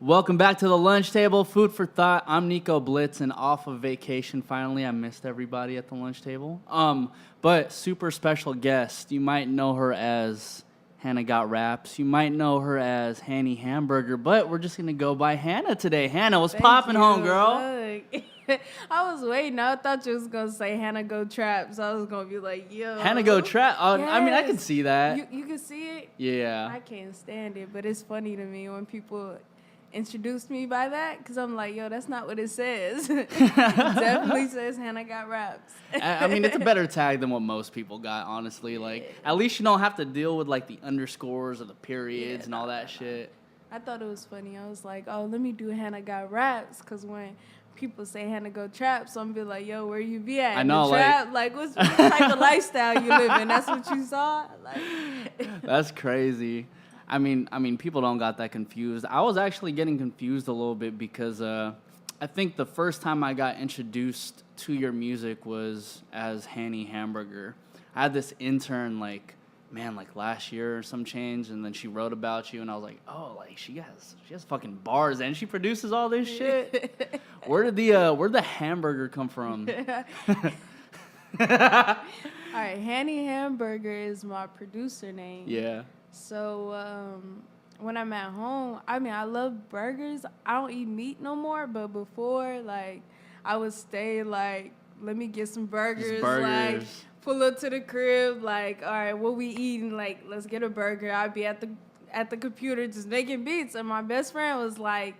Welcome back to the lunch table, food for thought. I'm Nico Blitz and off of vacation finally. I missed everybody at the lunch table. But super special guest. You might know her as Hannah Got Raps. You might know her as Hannie Hamburger, but we're just gonna go by Hannah today. Hannah, what's popping, home girl? Look, I was waiting. I thought you was gonna say Hannah Go Trap, so I was gonna be like, yo. Hannah Go Trap. Yes. I mean, I can see that. You can see it. Yeah. I can't stand it, but it's funny to me when people introduce me by that, because I'm like, yo, that's not what it says. It definitely says Hannah Got Raps. I mean, it's a better tag than what most people got, honestly. Like, at least you don't have to deal with, like, the underscores or the periods and all that shit. I thought it was funny. I was like, oh, let me do Hannah Got Raps, because when people say Hannah Go Trap, so I'm be like, yo, where you be at? I know, the trap? Like what type of lifestyle you live in? That's what you saw? Like, that's crazy. I mean, people don't got that confused. I was actually getting confused a little bit because I think the first time I got introduced to your music was as Hannie Hamburger. I had this intern, like last year or some change, and then she wrote about you, and I was like, oh, like she has fucking bars, and she produces all this shit. Where did the hamburger come from? All right, Hannie Hamburger is my producer name. Yeah. So when I'm at home, I mean, I love burgers. I don't eat meat no more, but before, like, I would stay, like, let me get some burgers. Like, pull up to the crib, like, all right, what we eating? Like, let's get a burger. I'd be at the computer just making beats, and my best friend was like,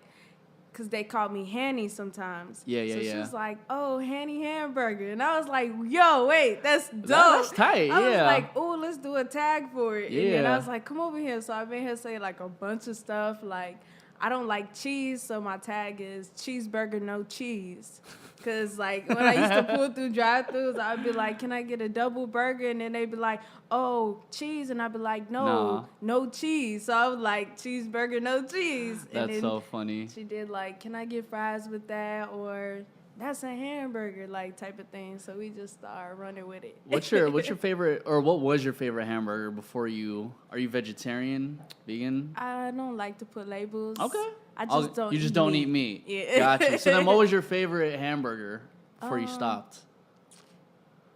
because they called me Hannie sometimes. Yeah. So she was like, oh, Hannie Hamburger. And I was like, yo, wait, that's dope. That's tight, I was like, oh, let's do a tag for it. Yeah. And then I was like, come over here. So I made her say, like, a bunch of stuff. Like, I don't like cheese, so my tag is cheeseburger, no cheese. Because, like, when I used to pull through drive-thrus, I'd be like, can I get a double burger? And then they'd be like, oh, cheese. And I'd be like, no cheese. So I was like, cheeseburger, no cheese. And that's so funny. She did, like, can I get fries with that? Or that's a hamburger, like, type of thing. So we just started running with it. What's your favorite, or what was your favorite hamburger before you? Are you vegetarian, vegan? I don't like to put labels. Okay. I just don't. You just don't eat meat. Yeah. Gotcha. So then, what was your favorite hamburger before you stopped?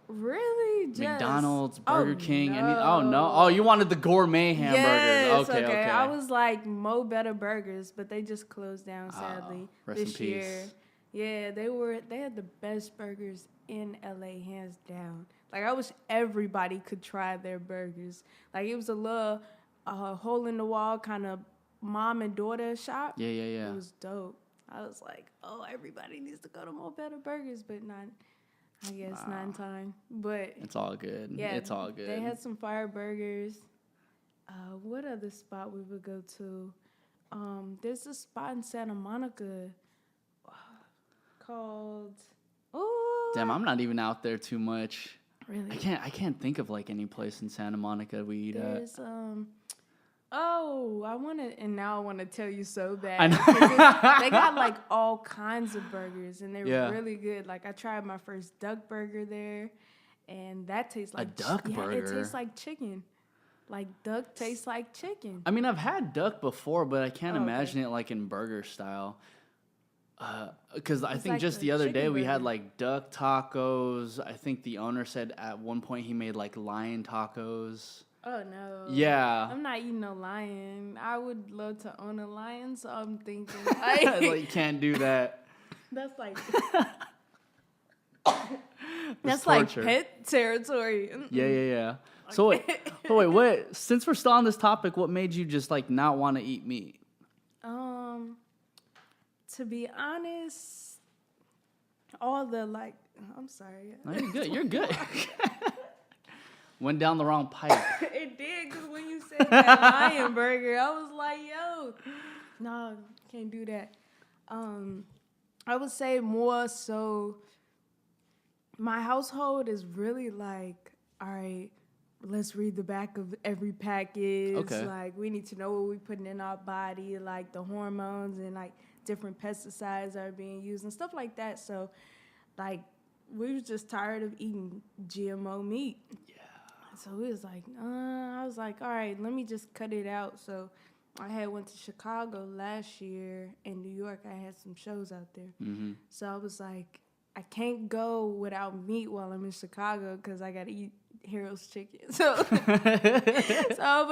Really? Just McDonald's, Burger King, no. Oh, you wanted the gourmet hamburger. Yes, Okay. I was like Mo Better Burgers, but they just closed down sadly rest this in year. peace. Yeah, they had the best burgers in LA, hands down. Like, I wish everybody could try their burgers. Like, it was a little hole in the wall kind of mom and daughter shop. Yeah. It was dope. I was like, oh, everybody needs to go to Mo Better Burgers, but not, I guess, not in time. But it's all good. yeah, it's all good. They had some fire burgers. What other spot we would go to? There's a spot in Santa Monica called. Oh, Damn, I'm not even out there too much. Really? I can't think of like any place in Santa Monica we eat at. There's now I want to tell you so bad. I know. They got like all kinds of burgers, and they're Yeah. really good. Like, I tried my first duck burger there, and that tastes like A duck burger? It tastes like chicken. Like, duck tastes like chicken. I mean, I've had duck before, but I can't Okay. imagine it like in burger style. Because I think like just a the other day chicken we had burger. like duck tacos. I think the owner said at one point he made like lion tacos. Oh no. Yeah. I'm not eating no lion. I would love to own a lion, so I'm thinking Like, you can't do that. that's like That's like torture. pet territory. Yeah. So wait. Since we're still on this topic, what made you just like not want to eat meat? To be honest, all the like, I'm sorry. No, you're good. You're good. Went down the wrong pipe. It did, because when you said that lion burger, I was like, yo, no, can't do that. I would say more so my household is really like, all right, let's read the back of every package. Okay. Like, we need to know what we're putting in our body, like the hormones and like different pesticides are being used and stuff like that. So, like, we was just tired of eating GMO meat. Yeah. So we was like, I was like, all right, let me just cut it out. So I had went to Chicago last year. In New York, I had some shows out there. Mm-hmm. So I was like, I can't go without meat while I'm in Chicago because I got to eat Hero's chicken. So, but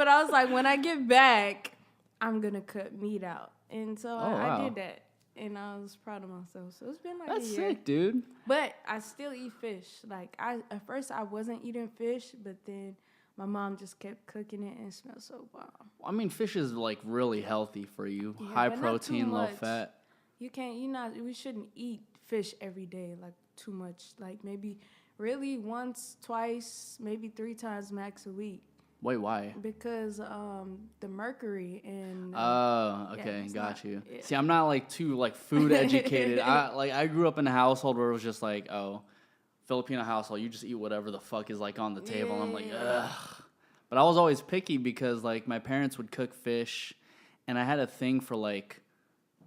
I was like, when I get back, I'm going to cut meat out. And so I did that. And I was proud of myself. So it's been like That's a year. sick, dude. But I still eat fish. Like, at first I wasn't eating fish, but then my mom just kept cooking it and it smelled so bomb. I mean, fish is like really healthy for you. Yeah, high but not protein, too low much. fat. We shouldn't eat fish every day, like too much. Like maybe really once, twice, maybe 3 times max a week. Wait, why? Because the mercury and okay, got you. Yeah. See, I'm not like too like food educated. I grew up in a household where it was just like, oh, Filipino household, you just eat whatever the fuck is like on the table. And I'm like, ugh. But I was always picky because like my parents would cook fish, and I had a thing for like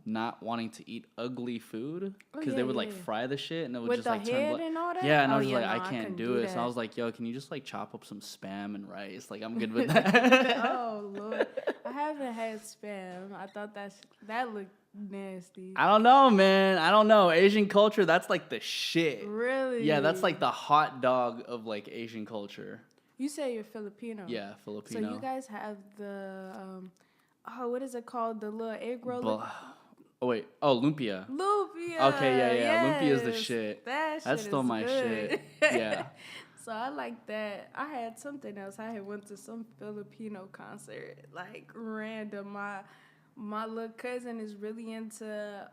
not wanting to eat ugly food because they would like fry the shit and it would with just like turn head and all that? Yeah, and I was just like, I can't do it. So I was like, yo, can you just like chop up some Spam and rice? Like I'm good with that. Oh Lord, I haven't had Spam. I thought that looked nasty. I don't know, man. I don't know. Asian culture, that's like the shit. Really? Yeah, that's like the hot dog of like Asian culture. You say you're Filipino. Yeah, Filipino. So you guys have the what is it called? The little egg roll. Oh wait. Oh, lumpia. Lumpia. Okay, yeah. Yes. Lumpia is the shit. That's still my shit. Yeah. So I like that. I had something else. I had went to some Filipino concert, like random. My little cousin is really into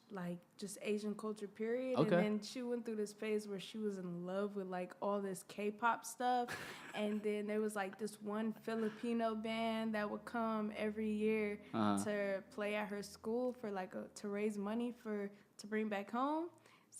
like just Asian culture, period. Okay. And then she went through this phase where she was in love with like all this K-pop stuff. And then there was like this one Filipino band that would come every year to play at her school for like to raise money to bring back home.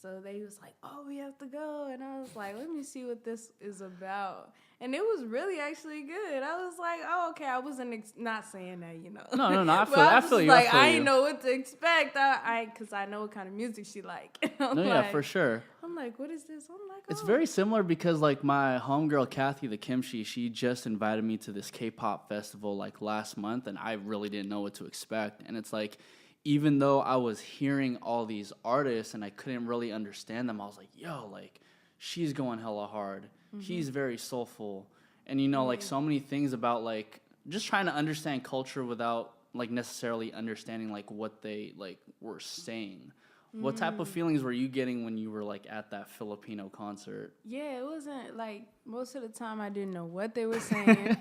So they was like, oh, we have to go. And I was like, let me see what this is about. And it was really actually good. I was like, oh, okay. I wasn't not saying that, you know. No. I feel you. Like, I didn't know what to expect. Because I know what kind of music she like. Yeah, for sure. I'm like, what is this? I'm like, It's very similar because like my homegirl Kathy the Kimchi, she just invited me to this K-pop festival like last month, and I really didn't know what to expect. And it's like, even though I was hearing all these artists and I couldn't really understand them, I was like, yo, like, she's going hella hard. Mm-hmm. He's very soulful. And, you know, like, so many things about, like, just trying to understand culture without, like, necessarily understanding, like, what they, like, were saying. What type of feelings were you getting when you were, like, at that Filipino concert? Yeah, it wasn't, like, most of the time I didn't know what they were saying.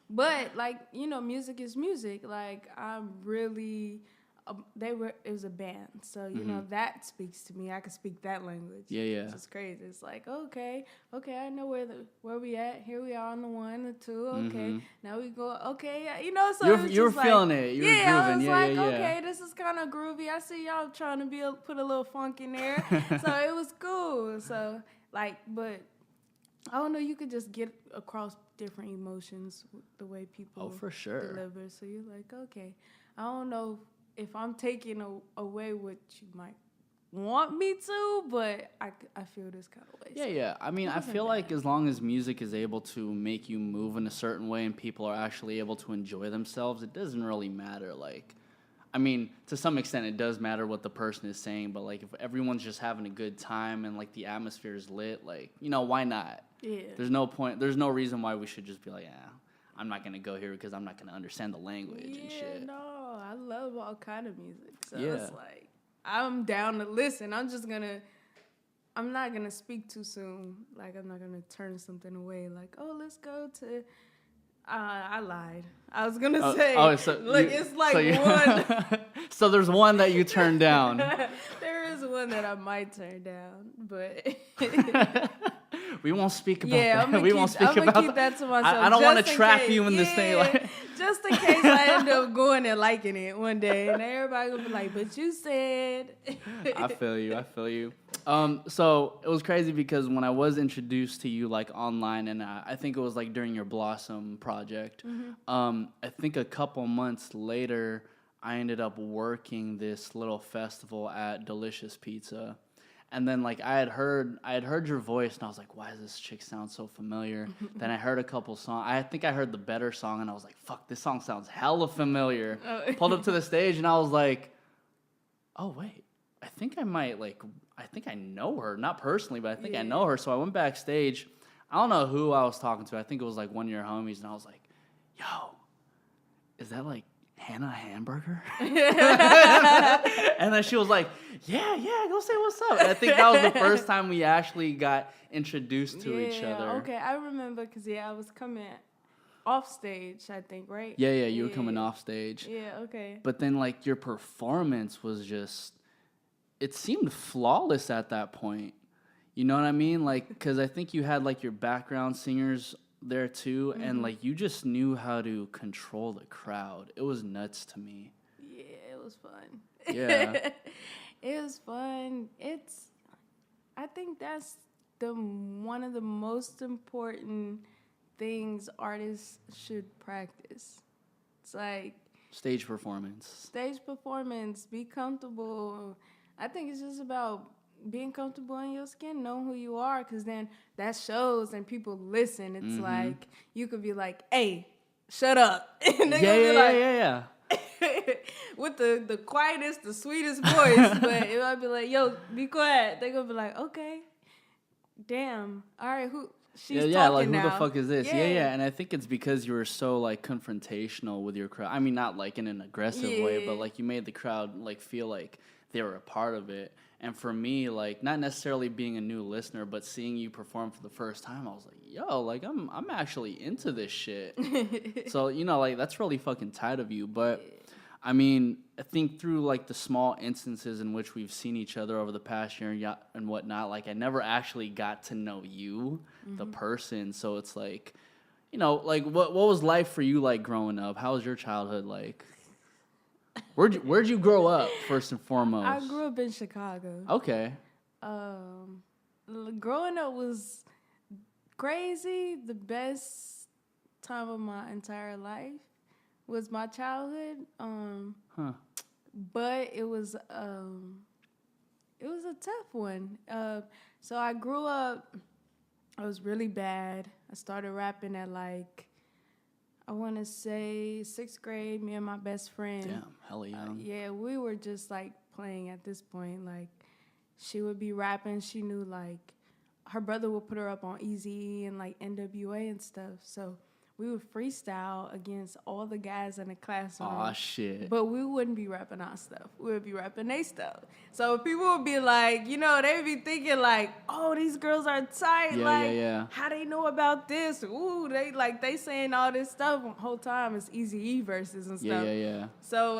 But, like, you know, music is music. Like, I'm really... it was a band, so you know that speaks to me. I can speak that language. Yeah. Which is crazy. It's like okay, I know where we at. Here we are on the 1, the 2. Okay, now we go. Okay, you know. So you were feeling it. You were grooving. I was like, yeah. Okay, this is kind of groovy. I see y'all trying to put a little funk in there. So it was cool. So like, but I don't know. You could just get across different emotions the way people for sure deliver. So you're like, okay, I don't know if I'm taking away what you might want me to, but I feel this kind of way. Yeah. I mean, I feel like as long as music is able to make you move in a certain way and people are actually able to enjoy themselves, it doesn't really matter. Like, I mean, to some extent it does matter what the person is saying, but like if everyone's just having a good time and like the atmosphere is lit, like, you know, why not? Yeah. There's no reason why we should just be like, I'm not going to go here because I'm not going to understand the language and shit. No, I love all kind of music. So it's like, I'm down to listen. I'm not going to speak too soon. Like, I'm not going to turn something away. Like, oh, let's go to, I lied. I was going to say, it's like one. So there's one that you turned down. There is one that I might turn down, but... We won't speak about that. I'm gonna keep that to myself. I don't want to trap you in this thing. Like. Just in case I end up going and liking it one day, and everybody will be like, "But you said." I feel you. So it was crazy because when I was introduced to you like online, and I think it was like during your Blossom project. I think a couple months later, I ended up working this little festival at Delicious Pizza. And then like I had heard your voice, and I was like, why does this chick sound so familiar? Then I heard a couple songs. I think I heard the Better song, and I was like, fuck, this song sounds hella familiar. Pulled up to the stage, and I was like, oh wait, I think I know her, not personally, but I think I know her. So I went backstage. I don't know who I was talking to. I think it was like one of your homies, and I was like, yo, is that like Hannie Hamburger? And then she was like, yeah, go say what's up. And I think that was the first time we actually got introduced to each other. Okay, I remember because, I was coming off stage, I think, right? Yeah, you were coming off stage. Yeah, okay. But then, like, your performance was just, it seemed flawless at that point. You know what I mean? Like, because I think you had, like, your background singers there too, and like you just knew how to control the crowd. It was nuts to me. Yeah, it was fun. Yeah. It was fun. I think that's one of the most important things artists should practice. It's like stage performance, be comfortable. I think it's just about being comfortable in your skin, know who you are, because then that shows and people listen. It's like, you could be like, hey, shut up. And they're gonna be like, with the quietest, the sweetest voice, but it might be like, yo, be quiet. They're gonna be like, okay, damn, all right, she's talking like, now. Who the fuck is this? Yeah, and I think it's because you were so, like, confrontational with your crowd. I mean, not, like, in an aggressive way, but, like, you made the crowd, like, feel like they were a part of it. And for me, like, not necessarily being a new listener, but seeing you perform for the first time, I was like, yo, like, I'm actually into this shit. So, you know, like, that's really fucking tight of you. But, I mean, I think through, like, the small instances in which we've seen each other over the past year and whatnot, like, I never actually got to know you, the person. So it's like, you know, like, what was life for you like growing up? How was your childhood like? Where'd you grow up, first and foremost? I grew up in Chicago. Okay. Growing up was crazy. The best time of my entire life was my childhood. But it was a tough one. So I grew up, I was really bad. I started rapping at like, I want to say 6th grade, me and my best friend. Damn, hella young. Yeah, we were just, like, playing at this point. Like, she would be rapping. She knew, like, her brother would put her up on Eazy and, like, NWA and stuff. So we would freestyle against all the guys in the classroom. Aw, shit. But we wouldn't be rapping our stuff. We would be rapping their stuff. So people would be like, you know, they'd be thinking like, oh, these girls are tight. Yeah. How they know about this? Ooh, they saying all this stuff. The whole time it's Eazy-E verses and stuff. Yeah. So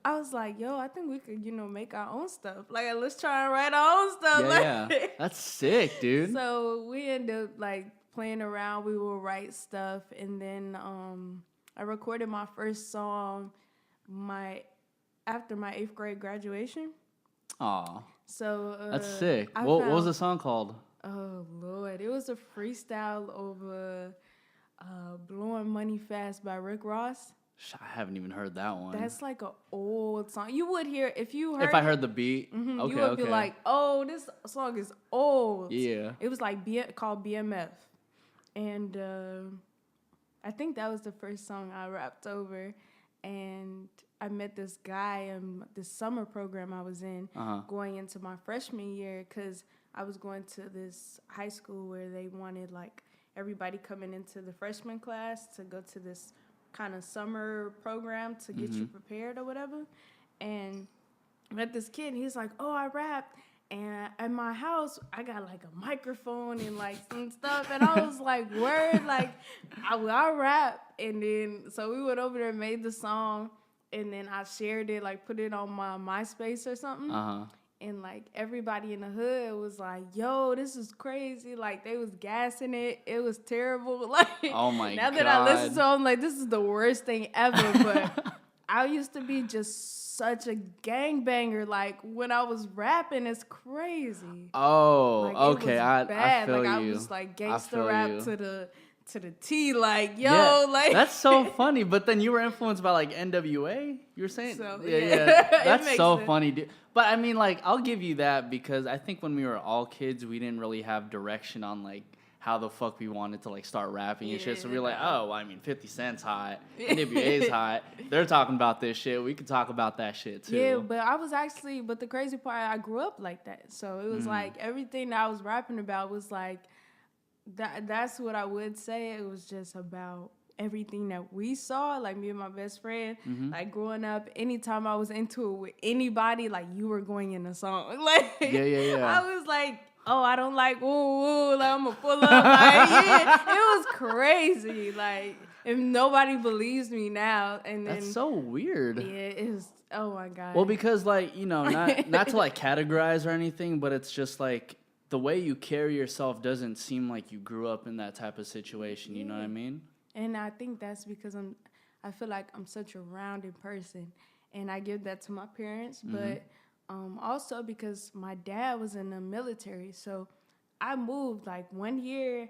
I was like, yo, I think we could, you know, make our own stuff. Like, let's try and write our own stuff. Yeah. That's sick, dude. So we ended up, like, playing around. We would write stuff. And then I recorded my first song after my 8th grade graduation. Aw. So that's sick. What was the song called? Oh, Lord. It was a freestyle over Blowing Money Fast by Rick Ross. I haven't even heard that one. That's like an old song. You would hear, if I heard the beat. Okay, you would be like, oh, this song is old. Yeah. It was like called BMF. And I think that was the first song I rapped over. And I met this guy in this summer program I was in going into my freshman year, because I was going to this high school where they wanted, like, everybody coming into the freshman class to go to this kind of summer program to get you prepared or whatever. And I met this kid, and he's like, oh, I rap. And at my house, I got, like, a microphone and, like, some stuff. And I was like, word, like, I rap. And then, so we went over there and made the song. And then I shared it, like, put it on my MySpace or something. And, like, everybody in the hood was like, yo, this is crazy. Like, they was gassing it. It was terrible. Like, oh, my God. Now that I listen to it, I'm like, this is the worst thing ever. But I used to be just such a gangbanger. Like, when I was rapping, it's crazy. Oh, like, okay. It was bad. I feel like, you. I was, like, gangster rap to to the T. Like, yo, like that's so funny. But then you were influenced by like NWA. You were saying, so, yeah. That's so sense. funny, dude. But I mean, like, I'll give you that because I think when we were all kids, we didn't really have direction on like how the fuck we wanted to like start rapping and shit. So we were like, oh, I mean, 50 Cent's hot, NWA's hot. They're talking about this shit. We could talk about that shit too. Yeah, but the crazy part, I grew up like that. So it was like everything that I was rapping about was like, that's what I would say. It was just about everything that we saw, like me and my best friend, like growing up, anytime I was into it with anybody, like you were going in a song. Like, I was like, oh, I don't like woo woo, like I'm gonna pull up. Like, yeah, it was crazy. Like, if nobody believes me now, and then that's so weird. Yeah, it was. Oh my god. Well, because like, you know, not to like categorize or anything, but it's just like the way you carry yourself doesn't seem like you grew up in that type of situation. You know what I mean? And I think that's because I feel like I'm such a rounded person, and I give that to my parents, but. Also because my dad was in the military, so I moved, like 1 year,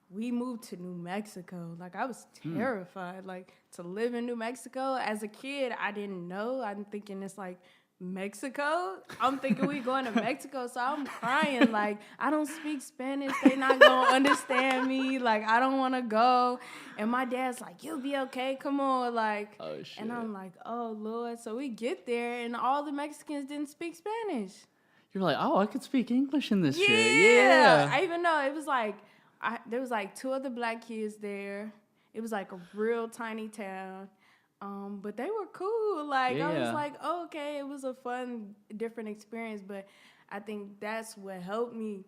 we moved to New Mexico. Like, I was terrified, like, to live in New Mexico. As a kid, I didn't know. I'm thinking it's like Mexico. I'm thinking we going to Mexico, so I'm crying. Like, I don't speak Spanish. They not going to understand me. Like, I don't want to go. And my dad's like, you'll be okay. Come on. Like, oh, shit. And I'm like, oh, Lord. So we get there, and all the Mexicans didn't speak Spanish. You're like, oh, I could speak English in this shit. Yeah. I even know. It was like, there was like 2 other black kids there. It was like a real tiny town. But they were cool. Like, I was like, oh, okay, it was a fun, different experience. But I think that's what helped me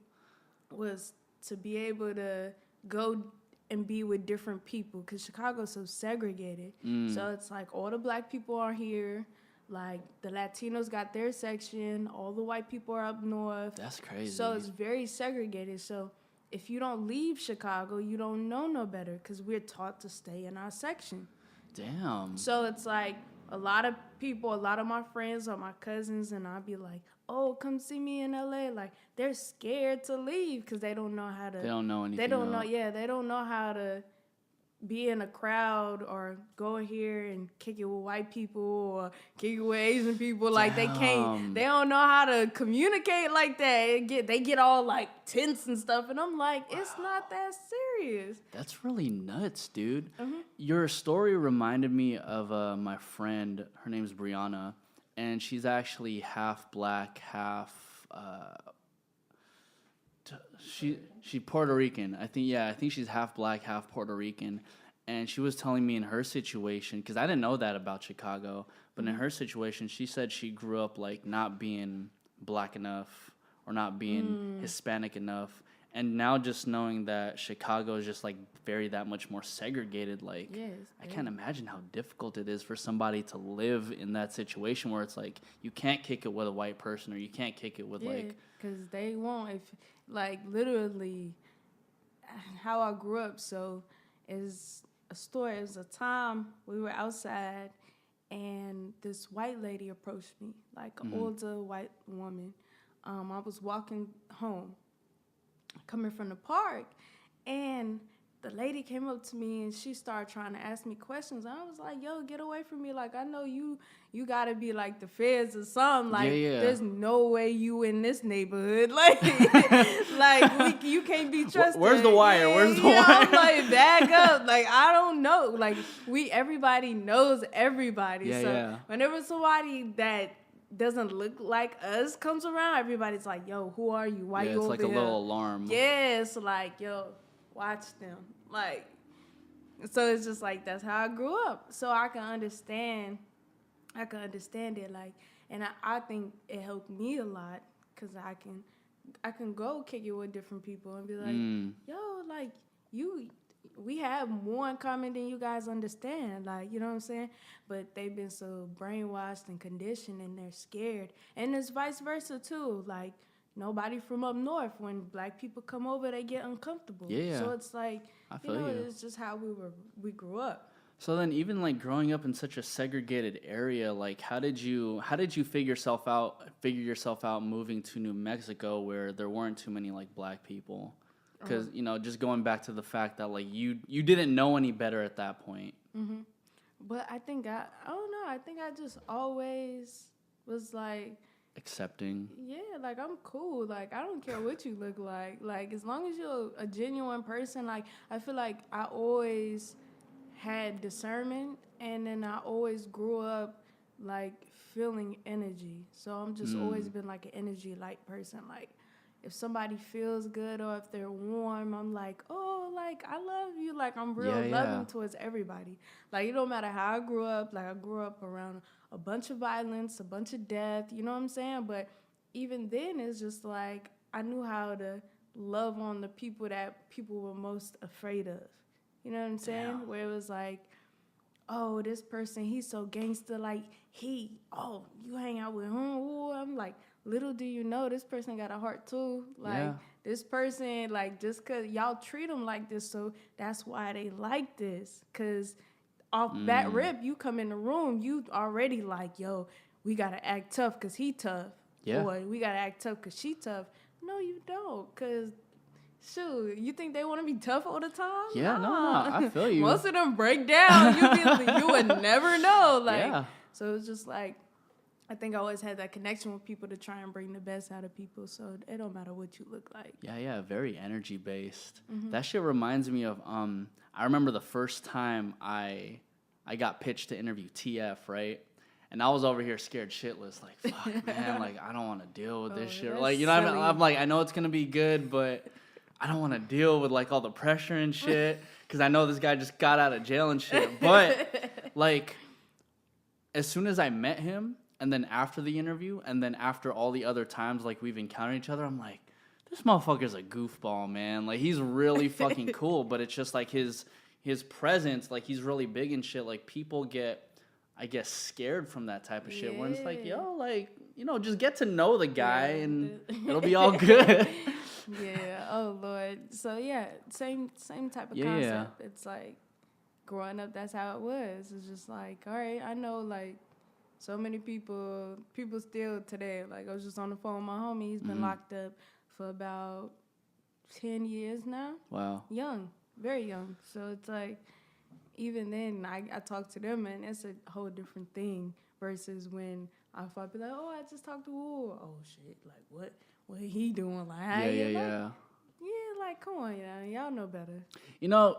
was to be able to go and be with different people. Because Chicago's so segregated. So it's like all the black people are here. Like, the Latinos got their section. All the white people are up north. That's crazy. So it's very segregated. So if you don't leave Chicago, you don't know no better. Because we're taught to stay in our section. Damn. So it's like a lot of people, a lot of my friends are my cousins, and I'll be like, oh, come see me in LA. Like, they're scared to leave because they don't know how to. They don't know anything. They don't know, they don't know how to be in a crowd or go here and kick it with white people or kick it with Asian people. Like, they don't know how to communicate like that. They get all like tense and stuff. And I'm like, it's not that serious. That's really nuts, dude. Your story reminded me of my friend. Her name's Brianna, and she's actually half black, half She Puerto Rican. I think she's half black, half Puerto Rican. And she was telling me in her situation, because I didn't know that about Chicago, but in her situation, she said she grew up like not being black enough or not being Hispanic enough. And now just knowing that Chicago is just like that much more segregated, like I can't imagine how difficult it is for somebody to live in that situation where it's like you can't kick it with a white person or you can't kick it with because they won't. If like literally how I grew up, so is a story. It was a time we were outside and this white lady approached me, like an older white woman. I was walking home, coming from the park, and the lady came up to me and she started trying to ask me questions. I was like, yo, get away from me. Like, I know you gotta be like the feds or something. Like, there's no way you in this neighborhood. Like, you can't be trusted. Where's the wire? Where's the wire? I'm like, back up. Like, I don't know. Like, everybody knows everybody. Whenever somebody that doesn't look like us comes around, everybody's like, yo, who are you? Why you over here? It's like a little alarm. Yeah, it's like, yo, watch them. Like, so it's just like, that's how I grew up. So I can understand it. Like, and I think it helped me a lot because I can go kick it with different people and be like, yo, like, we have more in common than you guys understand. Like, you know what I'm saying? But they've been so brainwashed and conditioned and they're scared. And it's vice versa too. Like, nobody from up north, when black people come over, they get uncomfortable. Yeah. So it's like, it's just how we grew up. So then, even like growing up in such a segregated area, like how did you figure yourself out moving to New Mexico where there weren't too many like black people? Because, you know, just going back to the fact that, like, you didn't know any better at that point. Mm-hmm. But I think I don't know. I think I just always was, like... Accepting. Yeah, like, I'm cool. Like, I don't care what you look like. Like, as long as you're a genuine person, like, I feel like I always had discernment. And then I always grew up, like, feeling energy. So I'm just always been, like, an energy light person. Like, if somebody feels good or if they're warm, I'm like, oh, like, I love you. Like, I'm real loving towards everybody. Like, it don't matter how I grew up. Like, I grew up around a bunch of violence, a bunch of death. You know what I'm saying? But even then, it's just like I knew how to love on the people that people were most afraid of. You know what I'm saying? Yeah. Where it was like, oh, this person, he's so gangster. Like, you hang out with him. Ooh, I'm like, little do you know, this person got a heart too. Like, this person, like, just because y'all treat them like this, so that's why they like this. Because off that rip, you come in the room, you already like, yo, we got to act tough because he tough. Yeah. Or we got to act tough because she tough. No, you don't. Because, shoot, you think they want to be tough all the time? Yeah, no, I feel you. Most of them break down. You would never know. Like, so it's just like, I think I always had that connection with people to try and bring the best out of people. So it don't matter what you look like. Yeah, very energy based. Mm-hmm. That shit reminds me of I remember the first time I got pitched to interview TF, right? And I was over here scared shitless, like, fuck, man, like, I don't want to deal with this shit. Like, you know, I'm like, I know it's gonna be good, but I don't want to deal with, like, all the pressure and shit, because I know this guy just got out of jail and shit. But like, as soon as I met him, and then after the interview, and then after all the other times, like, we've encountered each other, I'm like, this motherfucker's a goofball, man. Like, he's really fucking cool, but it's just, like, his presence, like, he's really big and shit. Like, people get, I guess, scared from that type of shit, where it's like, yo, like, you know, just get to know the guy, and it'll be all good. Yeah, oh, Lord. So, yeah, same type of concept. Yeah. It's like, growing up, that's how it was. It's just like, all right, I know, like, so many people still today, like, I was just on the phone with my homie. He's been locked up for about 10 years now. Wow. Young, very young. So it's like, even then, I talk to them, and it's a whole different thing versus when I'd be like, oh, I just talked to Woo. Oh, shit, like, what he doing? Like, yeah, like, come on, y'all know better. You know,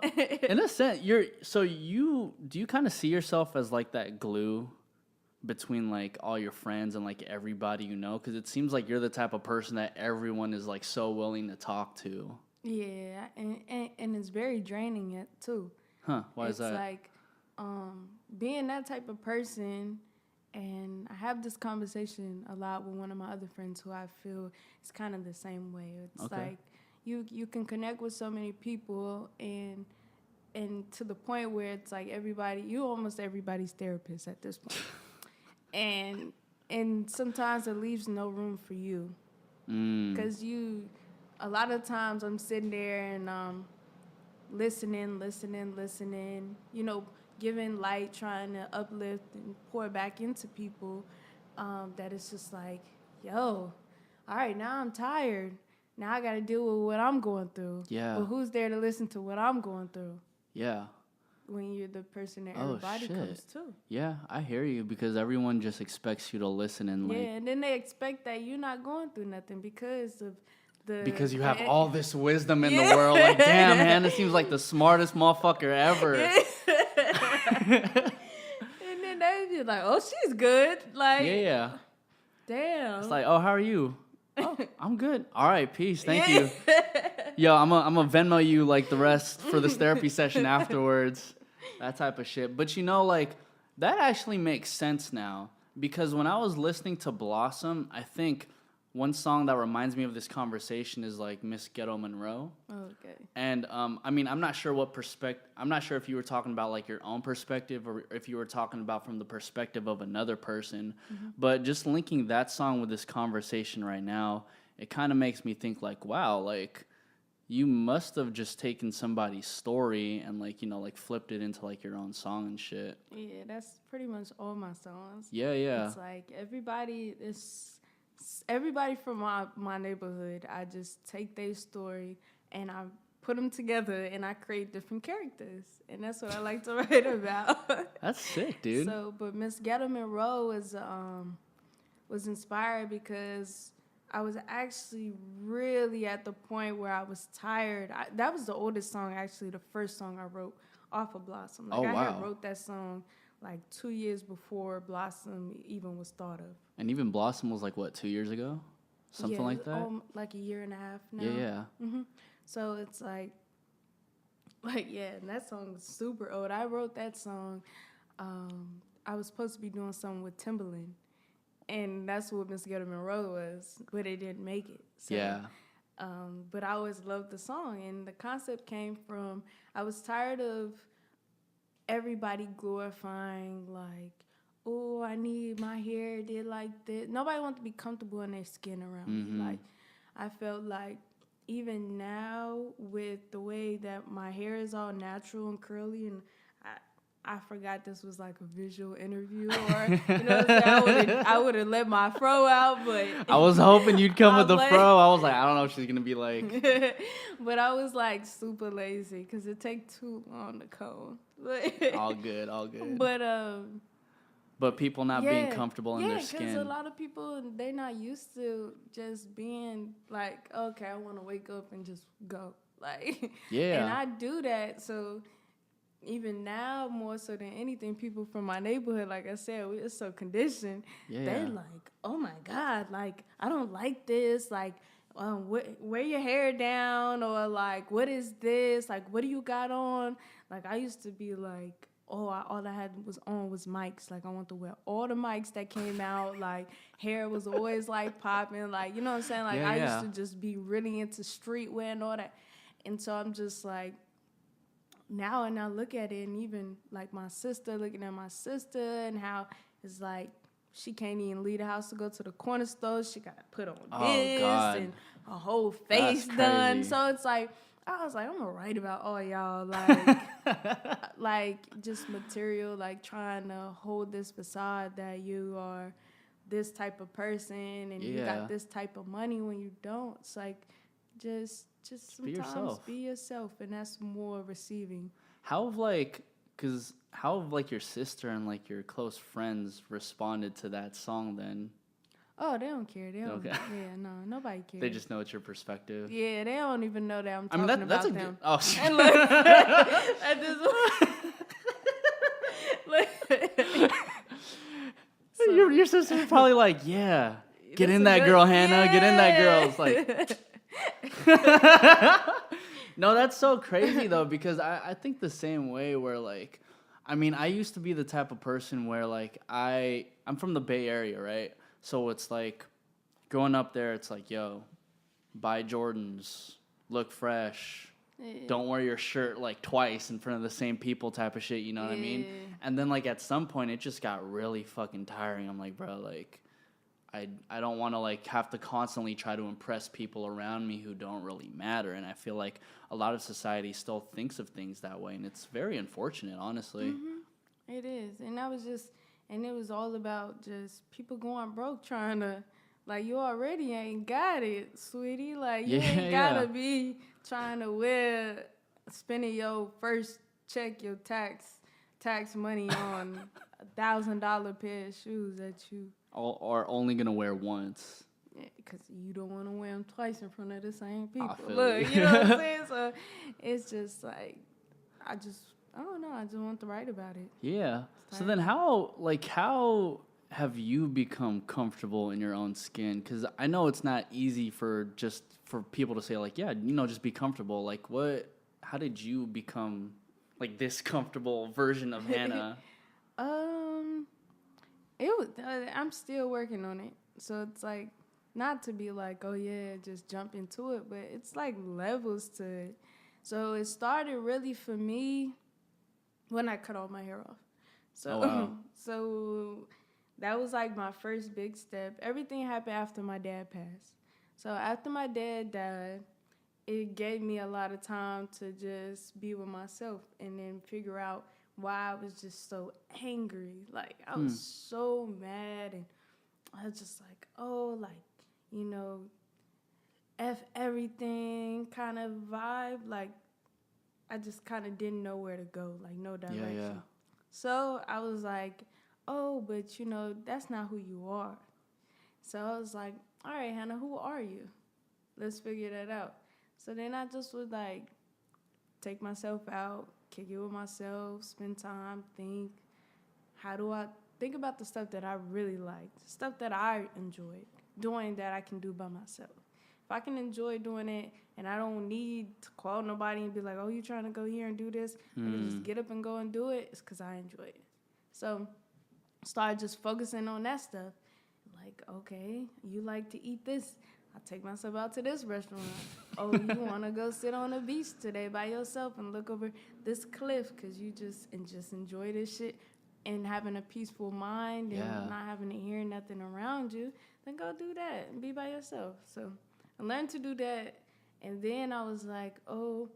in a sense, do you kind of see yourself as, like, that glue between, like, all your friends and, like, everybody you know? Because it seems like you're the type of person that everyone is, like, so willing to talk to. Yeah, and it's very draining it too. Huh? Why is that? It's like being that type of person, and I have this conversation a lot with one of my other friends who I feel is kind of the same way. It's like you can connect with so many people, and to the point where it's like you almost everybody's therapist at this point. And sometimes it leaves no room for you. Because a lot of times I'm sitting there and listening, you know, giving light, trying to uplift and pour back into people, that it's just like, yo, all right, now I'm tired. Now I got to deal with what I'm going through. Yeah. But who's there to listen to what I'm going through? Yeah. When you're the person that everybody comes to. Yeah, I hear you, because everyone just expects you to listen and, like... Yeah, and then they expect that you're not going through nothing because of the... Because you have all this wisdom in the world. Like, damn, man, this seems like the smartest motherfucker ever. And then they be like, oh, she's good. Like... Yeah. Damn. It's like, oh, how are you? Oh, I'm good. All right, peace. Thank you. Yo, I'm gonna Venmo you, like, the rest for this therapy session afterwards. That type of shit. But, you know, like, that actually makes sense now. Because when I was listening to Blossom, I think one song that reminds me of this conversation is, like, Miss Ghetto Monroe. Oh, okay. And, I mean, I'm not sure if you were talking about, like, your own perspective or if you were talking about from the perspective of another person. Mm-hmm. But just linking that song with this conversation right now, it kind of makes me think, like, wow, like, you must have just taken somebody's story and, like, you know, like, flipped it into, like, your own song and shit. Yeah, that's pretty much all my songs. Yeah. It's like everybody from my neighborhood, I just take their story and I put them together and I create different characters, and that's what I like to write about. That's sick, dude. So, but Miss Ghetto Monroe was inspired because I was actually really at the point where I was tired. That was the oldest song, actually, the first song I wrote off of Blossom. Like, I had wrote that song like 2 years before Blossom even was thought of. And even Blossom was like, what, 2 years ago? Something like that? Like a year and a half now. Yeah. Mm-hmm. So it's like, yeah, and that song is super old. I wrote that song. I was supposed to be doing something with Timbaland. And that's what Miss Ghetto Monroe was, but it didn't make it. So, yeah. But I always loved the song, and the concept came from, I was tired of everybody glorifying, like, oh, I need my hair did like this. Nobody wants to be comfortable in their skin around me. Like, I felt like even now with the way that my hair is all natural and curly, and I forgot this was like a visual interview, or you know what I'm saying? I would have let my fro out, but I was hoping you'd come with the fro. I was like, I don't know what she's gonna be like. But I was like super lazy because it takes too long to comb. All good. But people not being comfortable in their skin. Yeah, because a lot of people, they're not used to just being like, okay, I want to wake up and just go. Like, yeah. And I do that, so even now, more so than anything, people from my neighborhood, like I said, we're so conditioned. Yeah. They're like, oh my God, like, I don't like this. Like, wear your hair down, or like, what is this? Like, what do you got on? Like, I used to be like, all I had was mics. Like, I want to wear all the mics that came out. Like, hair was always like popping. Like, you know what I'm saying? Like, I used to just be really into streetwear and all that. And so I'm just like, now and I look at it, and even like my sister, looking at my sister, and how it's like she can't even leave the house to go to the corner store. She got to put on this and her whole face done. So it's like, I was like, I'm gonna write about all y'all, like, like just material, like trying to hold this facade that you are this type of person and you got this type of money when you don't. It's like, just sometimes be yourself, and that's more receiving. How have your sister and like your close friends responded to that song then? Oh, they don't care. They don't. Okay. Yeah, no, nobody cares. They just know it's your perspective. Yeah, they don't even know that I'm talking about that's them. Oh, shit. And look, at this so, your sister's probably like, yeah, get in that girl, Hannah. Get in that girl. It's like. No, that's so crazy though, because I think the same way where like, I mean, I used to be the type of person where like I'm from the Bay Area, right? So it's like growing up there, it's like, yo, buy Jordans, look fresh, don't wear your shirt like twice in front of the same people type of shit, you know what I mean? And then like at some point it just got really fucking tiring. I'm like, bro, like I don't want to like have to constantly try to impress people around me who don't really matter. And I feel like a lot of society still thinks of things that way, and it's very unfortunate, honestly. Mm-hmm. It is. And it was all about just people going broke trying to, like, you already ain't got it, sweetie. Like, you ain't gotta be trying to spending your first check, your tax money on $1,000 pair of shoes that you are only gonna wear once. Yeah, because you don't want to wear them twice in front of the same people. Look, you know what I'm saying? So it's just like, I don't know. I just want to write about it. Yeah. So then how have you become comfortable in your own skin? Because I know it's not easy for people to say like, yeah, you know, just be comfortable. Like how did you become like this comfortable version of Hannah? I'm still working on it. So it's like, not to be like, oh yeah, just jump into it, but it's like levels to it. So it started really for me when I cut all my hair off. So, so that was like my first big step. Everything happened after my dad passed. So after my dad died, it gave me a lot of time to just be with myself and then figure out why I was just so angry. Like, I was so mad, and I was just like, oh, like, you know, F everything kind of vibe. Like, I just kind of didn't know where to go, like no direction. Yeah. So I was like, oh, but you know, that's not who you are. So I was like, all right, Hannah, who are you? Let's figure that out. So then I just would like take myself out, kick it with myself, spend time, think. How do I think about the stuff that I really like, stuff that I enjoy doing that I can do by myself? If I can enjoy doing it and I don't need to call nobody and be like, oh, you trying to go here and do this? I can just get up and go and do it. It's because I enjoy it. So started just focusing on that stuff. Like, okay, you like to eat this. I'll take myself out to this restaurant. Oh, you want to go sit on the beach today by yourself and look over this cliff because you just enjoy this shit and having a peaceful mind and not having to hear nothing around you, then go do that and be by yourself. So I learned to do that, and then I was like, oh,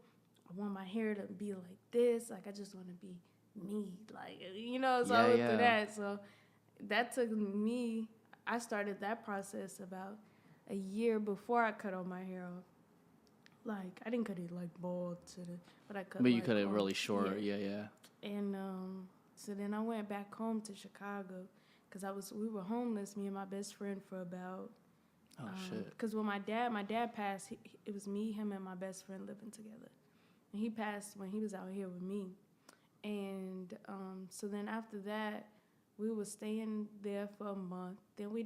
I want my hair to be like this. Like, I just want to be me. Like, you know, so I went through that. So that took me, I started that process about a year before I cut all my hair off. Like, I didn't cut it, like, bald, but I cut But you like, cut it really short, yeah. And so then I went back home to Chicago because we were homeless, me and my best friend, for about... shit. Because when my dad passed, it was me, him, and my best friend living together. And he passed when he was out here with me. And so then after that, we were staying there for a month. Then we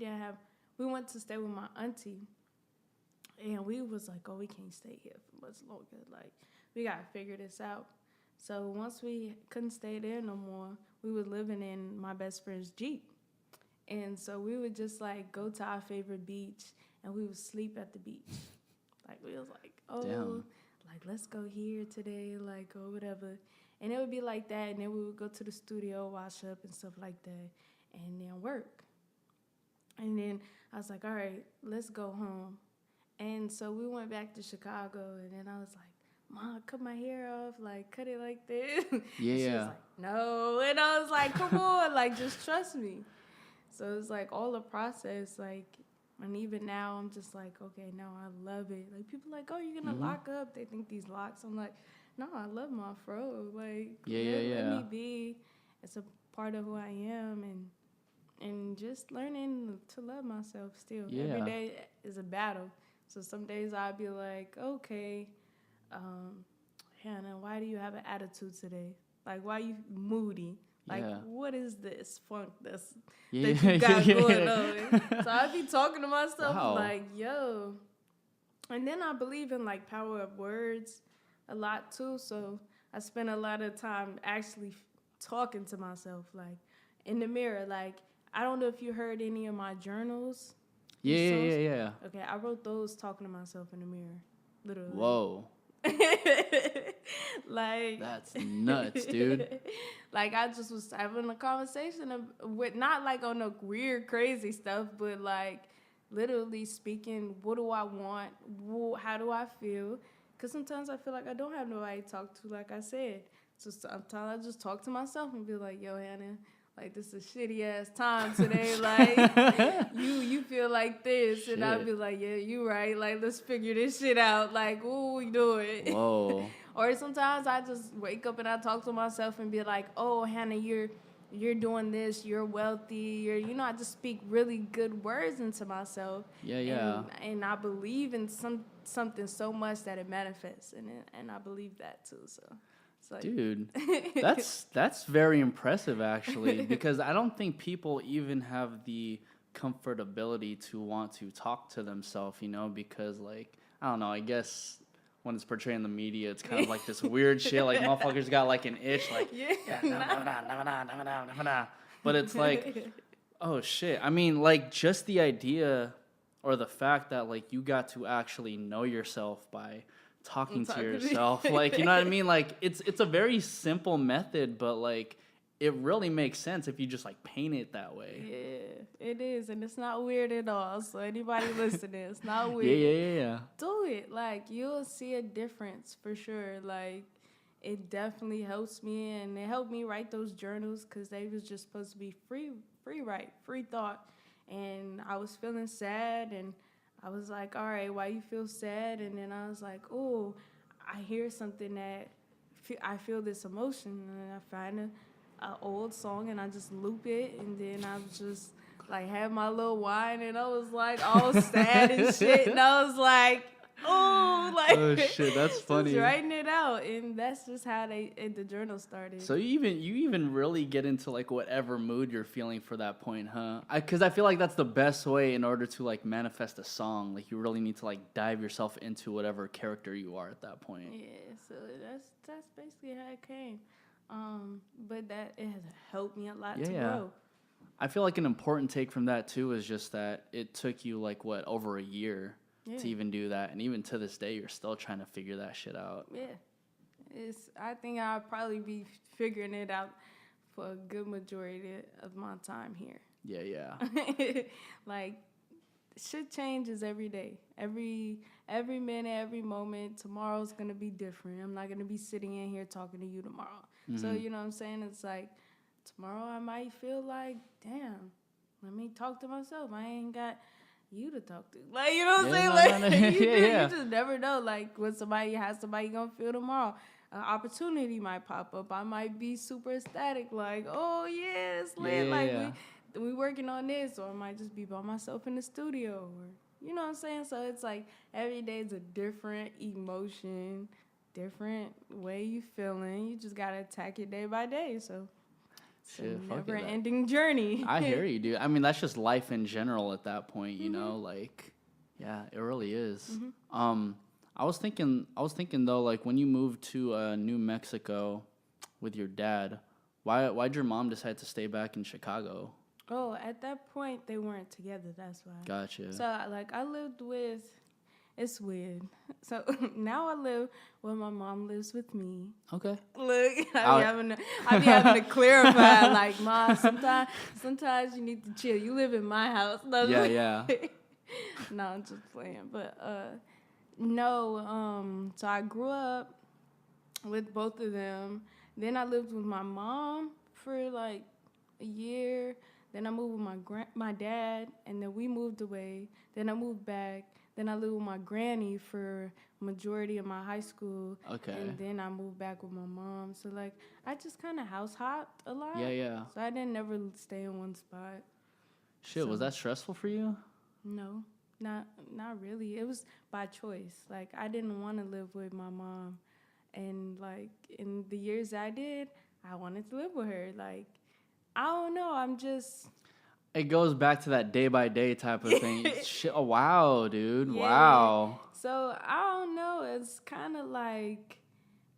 went to stay with my auntie. And we was like, oh, we can't stay here for much longer. Like, we got to figure this out. So once we couldn't stay there no more, we were living in my best friend's Jeep. And so we would just, like, go to our favorite beach, and we would sleep at the beach. Like, we was like, oh, damn. Like, let's go here today, like, or whatever. And it would be like that, and then we would go to the studio, wash up and stuff like that, and then work. And then I was like, all right, let's go home. And so we went back to Chicago, and then I was like, Mom, cut my hair off, like, cut it like this. Yeah. She was like, no. And I was like, come on, like, just trust me. So it's like all the process, like, and even now I'm just like, okay, now I love it. Like, people are like, oh, you're going to lock up. They think these locks. I'm like, no, I love my fro. Like, let me be. It's a part of who I am, and just learning to love myself still. Yeah. Every day is a battle. So some days I'll be like, okay, Hannah, why do you have an attitude today? Like, why are you moody? Like, what is this funk that you got going on? So I be talking to myself like, yo. And then I believe in, like, power of words a lot, too. So I spend a lot of time actually talking to myself, like, in the mirror. Like, I don't know if you heard any of my journals. Yeah. Okay, I wrote those talking to myself in the mirror, literally. Whoa. Like, that's nuts, dude. Like, I just was having a conversation with, not like on the weird, crazy stuff, but like literally speaking, what do I want? How do I feel? Because sometimes I feel like I don't have nobody to talk to, like I said. So sometimes I just talk to myself and be like, yo, Hannah, like, this is a shitty ass time today. Like, you feel like this. Shit. And I'll be like, yeah, you right. Like, let's figure this shit out. Like, what we doing? Whoa. Or sometimes I just wake up and I talk to myself and be like, oh, Hannah, you're doing this. You're wealthy. I just speak really good words into myself. Yeah. And I believe in something so much that it manifests. And I believe that, too, so. Like, dude, that's very impressive, actually, because I don't think people even have the comfortability to want to talk to themselves, because, like, I don't know, I guess when it's portrayed in the media, it's kind of like this weird shit, like, motherfuckers got, like, an itch, like, but it's like, oh, shit. I mean, like, just the idea or the fact that, like, you got to actually know yourself by talking to yourself, like, you know what I mean? Like, it's a very simple method, but, like, it really makes sense if you just, like, paint it that way. Yeah, it is, and it's not weird at all. So anybody listening, it's not weird. Yeah. Do it. Like, you'll see a difference for sure. Like, it definitely helps me, and it helped me write those journals because they was just supposed to be free thought. And I was feeling sad, and I was like, all right, why you feel sad? And then I was like, oh, I hear something that I feel this emotion, and I find an old song and I just loop it, and then I was just like had my little wine, and I was like all sad and shit, and I was like, oh, like, oh shit, that's funny. Just writing it out, and that's just how the journal started. So you even really get into like whatever mood you're feeling for that point, huh? Because I feel like that's the best way in order to like manifest a song. Like you really need to like dive yourself into whatever character you are at that point. Yeah, so that's basically how it came. But that it has helped me a lot to grow. I feel like an important take from that too is just that it took you like over a year to even do that, and even to this day you're still trying to figure that shit out. Yeah, I think I'll probably be figuring it out for a good majority of my time here. Yeah. Like shit changes every day, every minute, every moment. Tomorrow's gonna be different. I'm not gonna be sitting in here talking to you tomorrow. Mm-hmm. So you know what I'm saying? It's like tomorrow I might feel like, damn, let me talk to myself. I ain't got you to talk to. Like, you know what I'm saying? You just never know. Like, how somebody gonna feel tomorrow. An opportunity might pop up. I might be super ecstatic. Like, oh, yeah, it's lit. We working on this. Or I might just be by myself in the studio. Or, you know what I'm saying? So it's like every day is a different emotion, different way you feeling. You just gotta attack it day by day. So it's a never-ending journey. I hear you, dude. I mean, that's just life in general at that point, you know? Like, yeah, it really is. Mm-hmm. I was thinking though, like when you moved to New Mexico with your dad, why'd your mom decide to stay back in Chicago? Oh, at that point they weren't together. That's why. Gotcha. So like I lived with. It's weird. So now I live where my mom lives with me. Okay. Look, I be having to clarify, like, Ma, sometimes you need to chill. You live in my house. No, yeah. No, I'm just playing. But no, so I grew up with both of them. Then I lived with my mom for like a year. Then I moved with my dad, and then we moved away. Then I moved back. Then I lived with my granny for majority of my high school. Okay. And then I moved back with my mom. So, like, I just kind of house hopped a lot. Yeah. So I didn't ever stay in one spot. Shit, was that stressful for you? No, not really. It was by choice. Like, I didn't want to live with my mom. And, like, in the years I did, I wanted to live with her. Like, I don't know. I'm just... It goes back to that day-by-day type of thing. Shit, oh, wow, dude. Yeah. Wow. So, I don't know. It's kind of like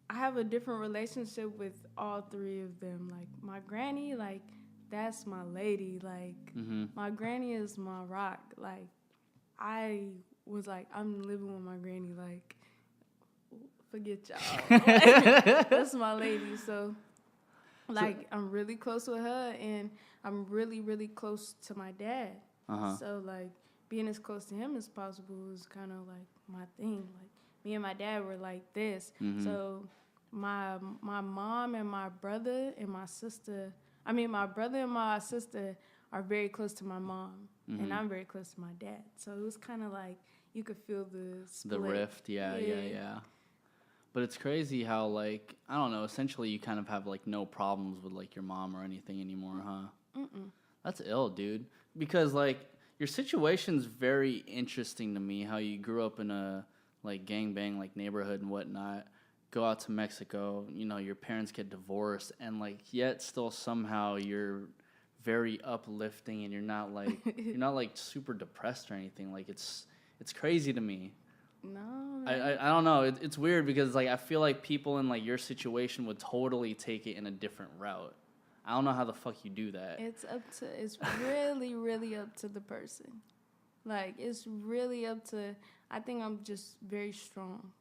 I have a different relationship with all three of them. Like, my granny, like, that's my lady. Like, my granny is my rock. Like, I was like, I'm living with my granny. Like, forget y'all. Like, that's my lady. So, like, I'm really close with her, and I'm really, really close to my dad. So, like, being as close to him as possible is kind of, like, my thing. Like, me and my dad were like this. So, my mom and my brother and my sister, my brother and my sister are very close to my mom, and I'm very close to my dad. So, it was kind of like you could feel the split. The rift, yeah. But it's crazy how, like, I don't know, essentially you kind of have, like, no problems with, like, your mom or anything anymore, huh? That's ill, dude. Because, like, your situation's very interesting to me, how you grew up in a, like, gangbang, like, neighborhood and whatnot, go out to Mexico, you know, your parents get divorced, and, like, yet still somehow you're very uplifting and you're not, like, super depressed or anything. Like, it's crazy to me. No, I don't know. It's weird because like I feel like people in like your situation would totally take it in a different route. I don't know how the fuck you do that. It's really, really up to the person. Like it's really up to. I think I'm just very strong,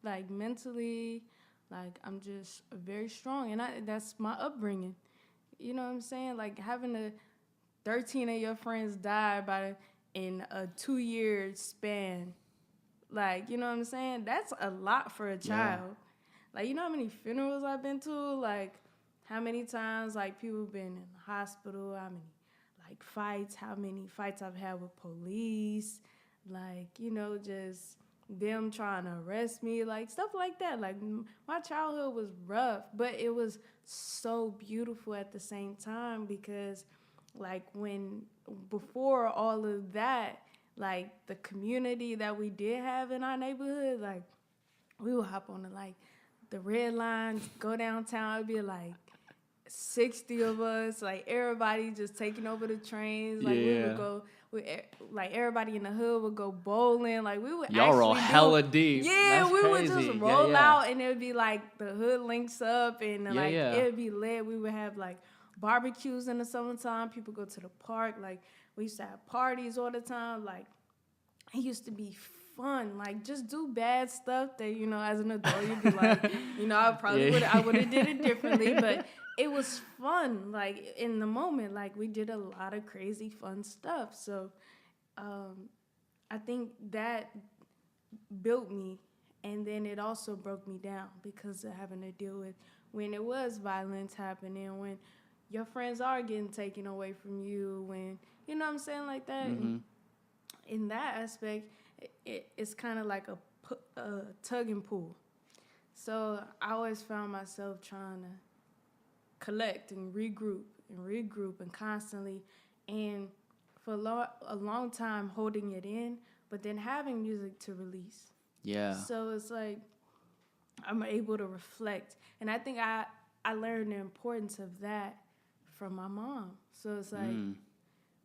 like mentally. Like I'm just very strong, and that's my upbringing. You know what I'm saying? Like having 13 of your friends die in a 2-year span. Like, you know what I'm saying? That's a lot for a child. Yeah. Like, you know how many funerals I've been to? Like, how many times, like, people have been in the hospital? How many, like, fights? How many fights I've had with police? like, you know, just them trying to arrest me, like stuff like that. Like my childhood was rough, but it was so beautiful at the same time because like before all of that, like the community that we did have in our neighborhood, like we would hop on the red lines, go downtown. It'd be like 60 of us, like everybody just taking over the trains. Like we would go, like everybody in the hood would go bowling. Like we would y'all roll hella deep. Yeah, that's we crazy. would just roll out, and it would be like the hood links up, and it would be lit. We would have like barbecues in the summertime. People go to the park. Like we used to have parties all the time. Like it used to be fun. Like just do bad stuff that, you know, as an adult you'd be like, you know, I would have did it differently, but it was fun. Like in the moment, like we did a lot of crazy fun stuff. So I think that built me, and then it also broke me down because of having to deal with when it was violence happening, when your friends are getting taken away from you, when, you know what I'm saying, like that. Mm-hmm. And in that aspect, it's kind of like a tug and pull. So I always found myself trying to collect and regroup and constantly, and for a long time holding it in, but then having music to release. Yeah. So it's like I'm able to reflect, and I think I learned the importance of that from my mom. So it's like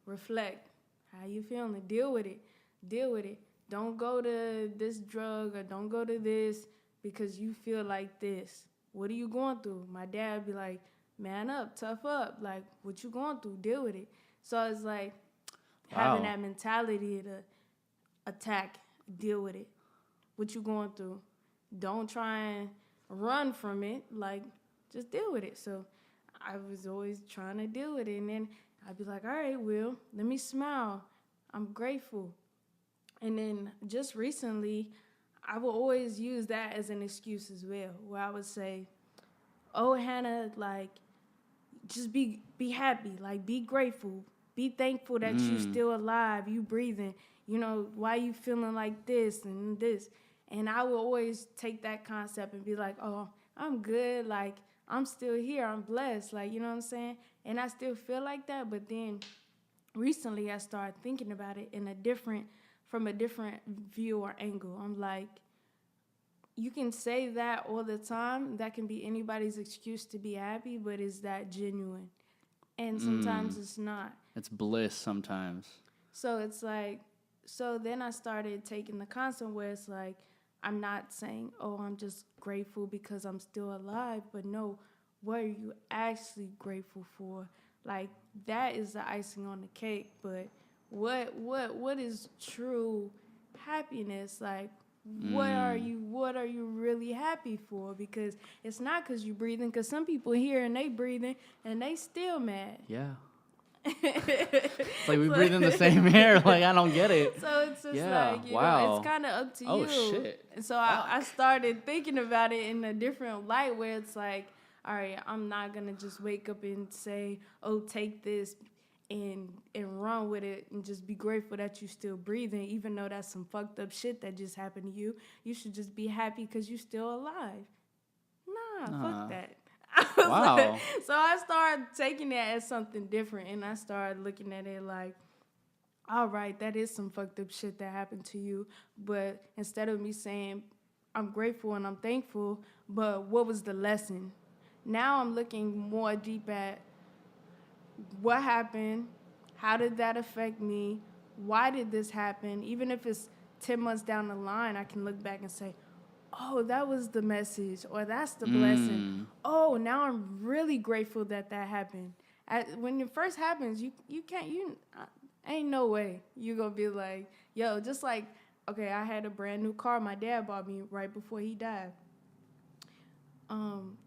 reflect. How you feeling? Deal with it. Don't go to this drug or don't go to this because you feel like this. What are you going through? My dad would be like, man up, tough up. Like, what you going through? Deal with it. So it's like having that mentality to attack, deal with it. What you going through? Don't try and run from it. Like, just deal with it. So I was always trying to deal with it. And then I'd be like, all right, Will, let me smile. I'm grateful. And then just recently, I will always use that as an excuse as well, where I would say, oh, Hannah, like, just be happy, like, be grateful, be thankful that you still alive, you breathing, you know, why you feeling like this and this. And I will always take that concept and be like, oh, I'm good, like, I'm still here, I'm blessed, like, you know what I'm saying? And I still feel like that, but then recently I started thinking about it from a different view or angle. I'm like, you can say that all the time. That can be anybody's excuse to be happy, but is that genuine? And sometimes it's not. It's bliss sometimes. So it's like, so then I started taking the concept where it's like, I'm not saying, oh, I'm just grateful because I'm still alive, but no, what are you actually grateful for? Like, that is the icing on the cake, but what is true happiness? Like, what are you really happy for? Because it's not because you're breathing, because some people here and they breathing and they still mad. Yeah. It's like we breathe in the same air. Like, I don't get it. So it's just like, you know, it's kind of up to you. Oh, shit. And so I started thinking about it in a different light where it's like, all right, I'm not going to just wake up and say, oh, take this and run with it and just be grateful that you're still breathing, even though that's some fucked up shit that just happened to you. You should just be happy because you're still alive. Fuck that. Wow. So I started taking that as something different, and I started looking at it like, all right, that is some fucked up shit that happened to you, but instead of me saying I'm grateful and I'm thankful, but what was the lesson? Now I'm looking more deep at what happened, how did that affect me, why did this happen? Even if it's 10 months down the line, I can look back and say, oh, that was the message, or that's the blessing. Oh, now I'm really grateful that happened. When it first happens, you ain't no way you gonna be like, yo, just like, okay, I had a brand new car my dad bought me right before he died.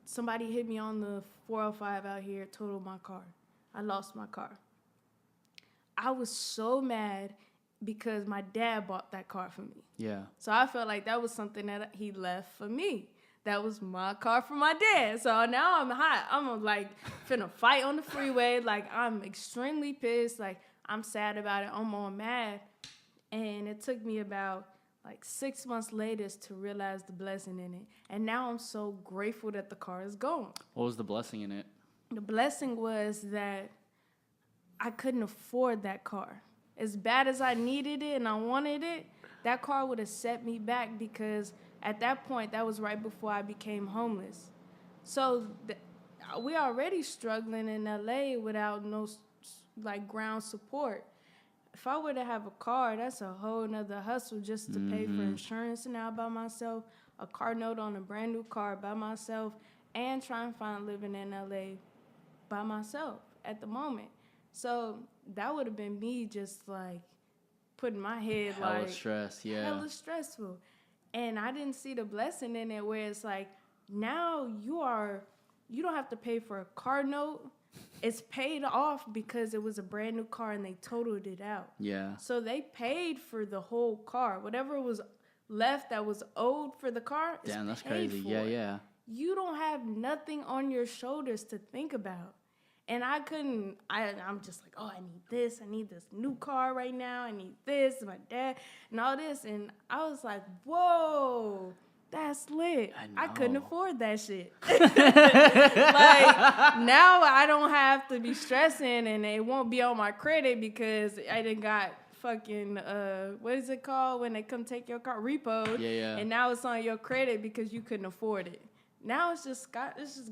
Somebody hit me on the 405 out here, totaled my car. I lost my car. I was so mad because my dad bought that car for me. Yeah. So I felt like that was something that he left for me. That was my car for my dad. So now I'm hot. I'm like finna fight on the freeway. Like, I'm extremely pissed. Like, I'm sad about it. I'm all mad. And it took me about like 6 months later to realize the blessing in it. And now I'm so grateful that the car is gone. What was the blessing in it? The blessing was that I couldn't afford that car. As bad as I needed it and I wanted it, that car would have set me back because at that point, that was right before I became homeless. So we're already struggling in LA without no like ground support. If I were to have a car, that's a whole nother hustle just to pay for insurance now by myself, a car note on a brand new car by myself, and try and find living in LA by myself at the moment. So that would have been me just like putting my head hella stress, hella stressful. And I didn't see the blessing in it where it's like, now you don't have to pay for a car note. It's paid off because it was a brand new car and they totaled it out. Yeah. So they paid for the whole car. Whatever was left that was owed for the car is Damn, that's paid crazy. for. Yeah. You don't have nothing on your shoulders to think about. And I'm just like, oh, I need this new car right now. I need this, my dad, and all this. And I was like, whoa. That's lit. I couldn't afford that shit. Like, now I don't have to be stressing and it won't be on my credit because I done got fucking, what is it called when they come take your car? Repoed. Yeah. And now it's on your credit because you couldn't afford it. Now it's just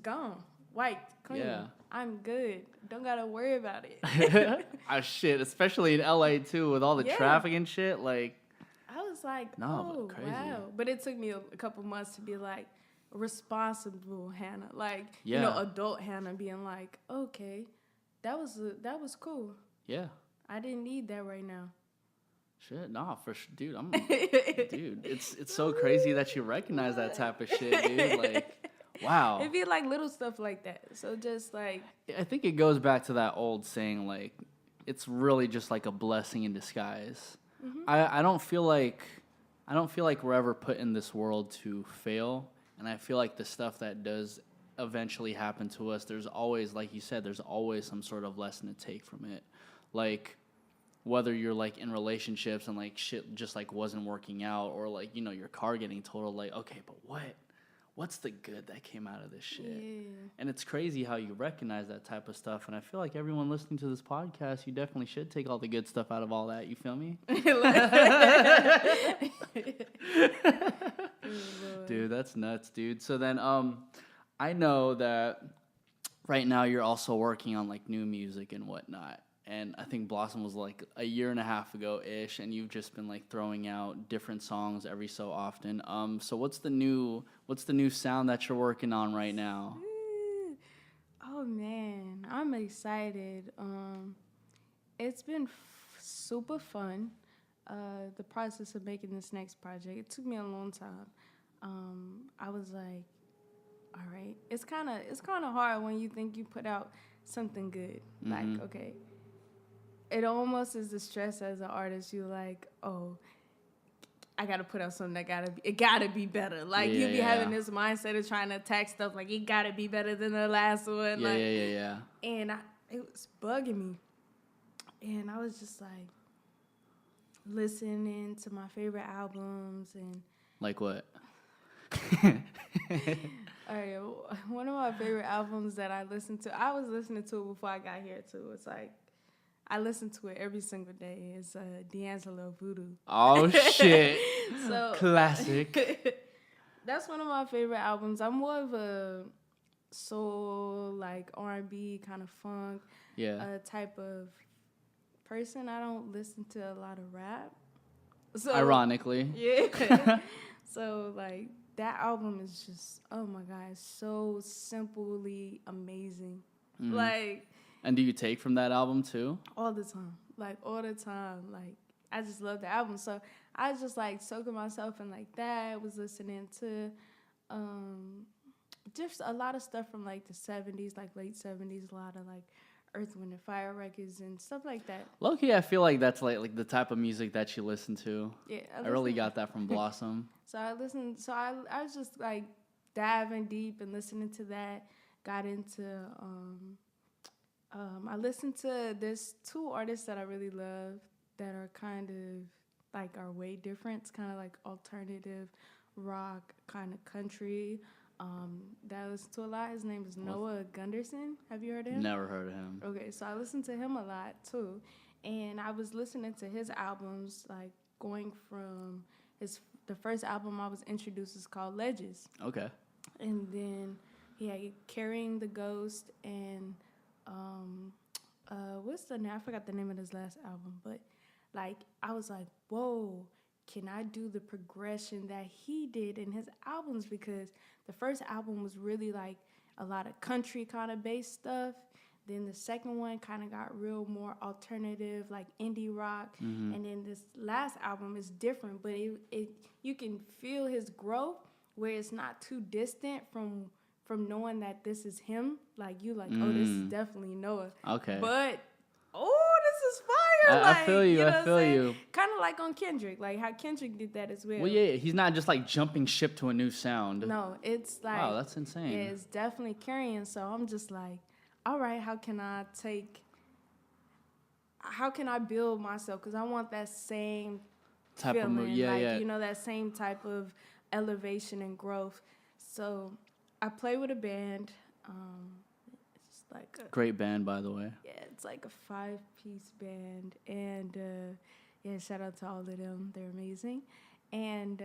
gone. White, clean. Yeah. I'm good. Don't got to worry about it. Shit, especially in LA too with all the traffic and shit, like. I was like, crazy. Wow. But it took me a couple months to be like responsible Hannah. Like, adult Hannah being like, okay, that was cool. Yeah. I didn't need that right now. Shit, nah, dude, dude, it's so crazy that you recognize that type of shit, dude. Like, wow. It'd be like little stuff like that. So just like. I think it goes back to that old saying, like, it's really just like a blessing in disguise. Mm-hmm. I don't feel like we're ever put in this world to fail, and I feel like the stuff that does eventually happen to us, there's always, like you said, there's always some sort of lesson to take from it. Like, whether you're like in relationships and like shit just like wasn't working out, or like, your car getting totaled, like, okay, but what's the good that came out of this shit? Yeah. And it's crazy how you recognize that type of stuff. And I feel like everyone listening to this podcast, you definitely should take all the good stuff out of all that. You feel me? Dude, that's nuts, dude. So then I know that right now you're also working on like new music and whatnot. And I think Blossom was like a year and a half ago-ish, and you've just been like throwing out different songs every so often. So what's the new sound that you're working on right now? Oh man, I'm excited. It's been super fun. The process of making this next project, it took me a long time. I was like, all right, it's kind of hard when you think you put out something good. Mm-hmm. Like, okay. It almost is the stress as an artist. You're like, oh, I gotta put out something it gotta be better. Like you be having this mindset of trying to attack stuff like it gotta be better than the last one. Yeah. And it was bugging me, and I was just like listening to my favorite albums and like what? All right, one of my favorite albums that I listened to. I was listening to it before I got here too. It's like. I listen to it every single day. It's D'Angelo Voodoo. Oh, shit. So classic. That's one of my favorite albums. I'm more of a soul, like R&B, kind of funk type of person. I don't listen to a lot of rap. So, ironically. Yeah. So, like, that album is just, oh, my God, it's so simply amazing. Mm-hmm. Like... And do you take from that album too? All the time. Like, I just love the album. So I was just, like, soaking myself in, like, that. I was listening to just a lot of stuff from, like, the 70s, like, late 70s. A lot of, like, Earth, Wind, and Fire records and stuff like that. Low-key, I feel like that's, like the type of music that you listen to. Yeah. I really got that from Blossom. I was just, like, diving deep and listening to that. Got into... I listened to, there's two artists that I really love that are kind of like are way different. It's kind of like alternative rock, kind of country. That I listen to a lot. His name is Noah Gunderson. Have you heard of him? Never heard of him. Okay, so I listen to him a lot too, and I was listening to his albums, like going from the first album I was introduced is called Ledges. Okay. And then he had Carrying the Ghost and what's the name? I forgot the name of his last album, but like I was like, whoa, can I do the progression that he did in his albums? Because the first album was really like a lot of country kind of based stuff. Then the second one kind of got real more alternative, like indie rock. Mm-hmm. And then this last album is different, but you can feel his growth where it's not too distant from knowing that this is him. Like you like, oh, this is definitely Noah. Okay. But this is fire. I feel you. I feel you. Kind of like on Kendrick, like how Kendrick did that as well. Well, yeah, he's not just like jumping ship to a new sound. No, it's like, wow, that's insane. Yeah, it's definitely carrying. So I'm just like, all right, how can I build myself? Because I want that same type feeling, of mood. Yeah, like, yeah. you know, that same type of elevation and growth. So I play with a band. It's like a great band, by the way. Yeah, it's like a 5-piece band, and yeah, shout out to all of them. They're amazing. And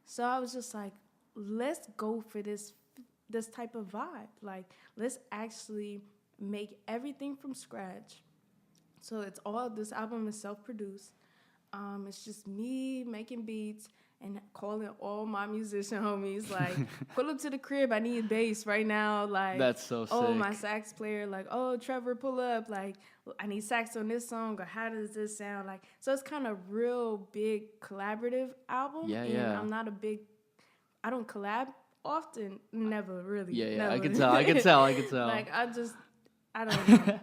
so I was just like, let's go for this type of vibe. Like, let's actually make everything from scratch. So this album is self-produced. It's just me making beats and calling all my musician homies, like, pull up to the crib, I need bass right now. Like, that's so sick. Oh, my sax player, like, oh, Trevor, pull up. Like, I need sax on this song, or how does this sound? Like, so it's kind of real big collaborative album. Yeah, and yeah. I don't collab often, never really. Yeah, yeah, never. I can tell. Like, I don't know.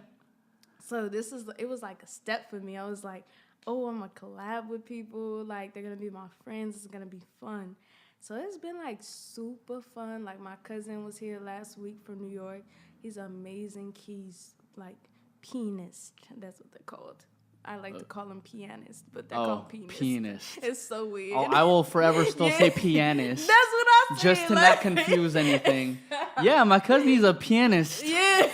So it was like a step for me. I was like, oh, I'm going to collab with people. Like, they're going to be my friends. It's going to be fun. So it's been, like, super fun. Like, my cousin was here last week from New York. He's an amazing keys, like, pianist. That's what they're called. I like to call them pianist, but they're called pianist. Pianist. It's so weird. Oh, I will forever still say pianist. That's what I say. Just to not confuse anything. Yeah, my cousin, he's a pianist. Yeah.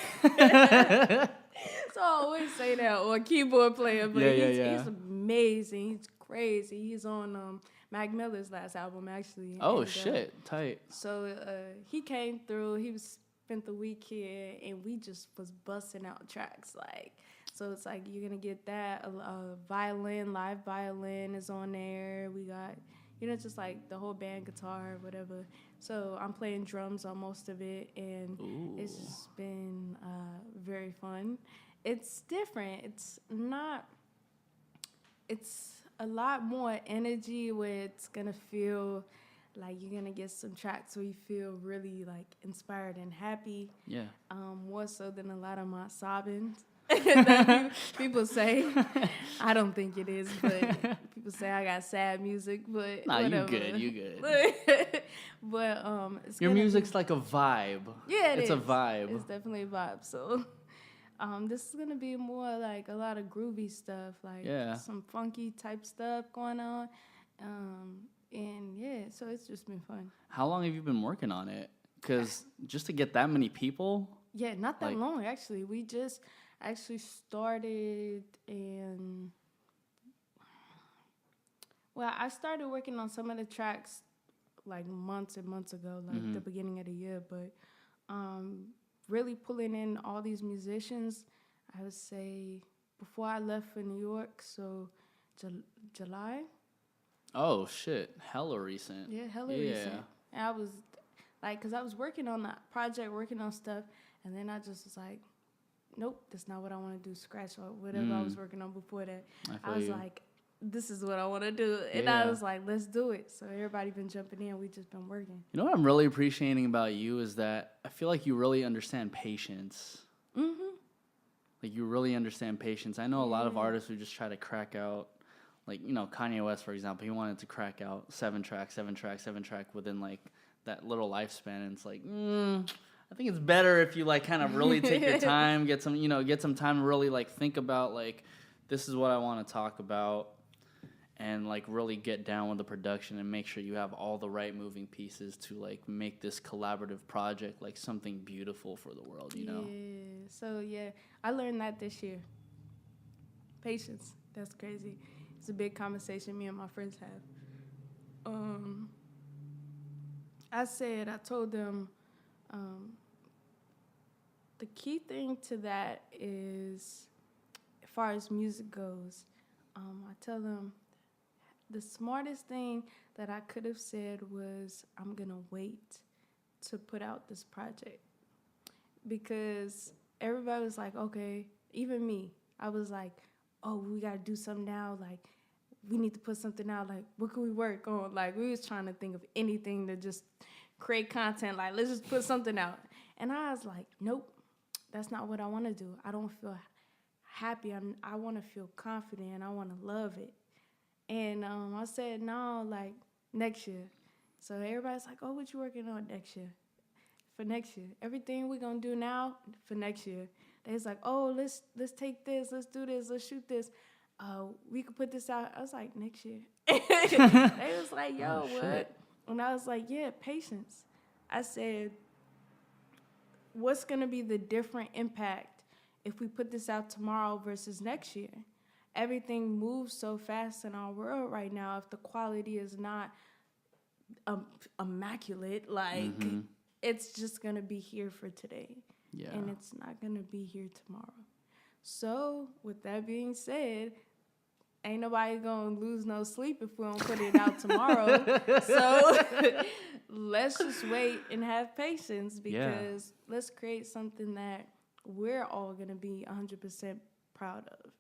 So I always say that, or a keyboard player, but he's amazing. He's crazy. He's on Mac Miller's last album, actually. Oh, shit. Tight. So he came through. He spent the week here, and we just was busting out tracks. Like, so it's like you're going to get that. Live violin is on there. We got, just like the whole band guitar, whatever. So I'm playing drums on most of it, and it's just been very fun. It's different. It's a lot more energy where it's going to feel like you're going to get some tracks where you feel really like inspired and happy. Yeah. More so than a lot of my sobbing that people say. I don't think it is, but people say I got sad music, but nah, whatever. You good. But your music's like a vibe. Yeah, it's a vibe. It's definitely a vibe. So this is going to be more like a lot of groovy stuff, like some funky type stuff going on. And yeah, so it's just been fun. How long have you been working on it? Because just to get that many people? Yeah, not that long, actually. We just actually started in... Well, I started working on some of the tracks like months and months ago, like the beginning of the year, but... really pulling in all these musicians, I would say, before I left for New York, so July. Oh, shit. Hella recent. Yeah, hella recent. And I was, like, because I was working on that project, working on stuff, and then I just was like, nope, that's not what I want to do, scratch or whatever I was working on before that. I was like, this is what I want to do. And I was like, let's do it. So everybody been jumping in. We just been working. You know what I'm really appreciating about you is that I feel like you really understand patience. Mm-hmm. Like, you really understand patience. I know a lot of artists who just try to crack out, like, Kanye West, for example. He wanted to crack out 7 track within, like, that little lifespan. And it's like, I think it's better if you, like, kind of really take your time, get some time to really, like, think about, like, this is what I want to talk about. and like really get down with the production and make sure you have all the right moving pieces to like make this collaborative project like something beautiful for the world, you know? Yeah. So yeah, I learned that this year. Patience. That's crazy. It's a big conversation me and my friends have. I told them, the key thing to that is, as far as music goes, I tell them the smartest thing that I could have said was, I'm going to wait to put out this project. Because everybody was like, okay, even me, I was like, oh, we got to do something now. Like, we need to put something out. Like, what can we work on? Like, we was trying to think of anything to just create content. Like, let's just put something out. And I was like, nope, that's not what I want to do. I don't feel happy. I want to feel confident. I want to love it. And I said, no, like, next year. So everybody's like, oh, what you working on next year? For next year. Everything we're going to do now for next year. They was like, oh, let's take this. Let's do this. Let's shoot this. We could put this out. I was like, next year. They was like, yo, what? Shit. And I was like, yeah, patience. I said, what's going to be the different impact if we put this out tomorrow versus next year? Everything moves so fast in our world right now. If the quality is not immaculate, like, it's just going to be here for today. Yeah. And it's not going to be here tomorrow. So, with that being said, ain't nobody going to lose no sleep if we don't put it out tomorrow. So, let's just wait and have patience, because let's create something that we're all going to be 100% proud of.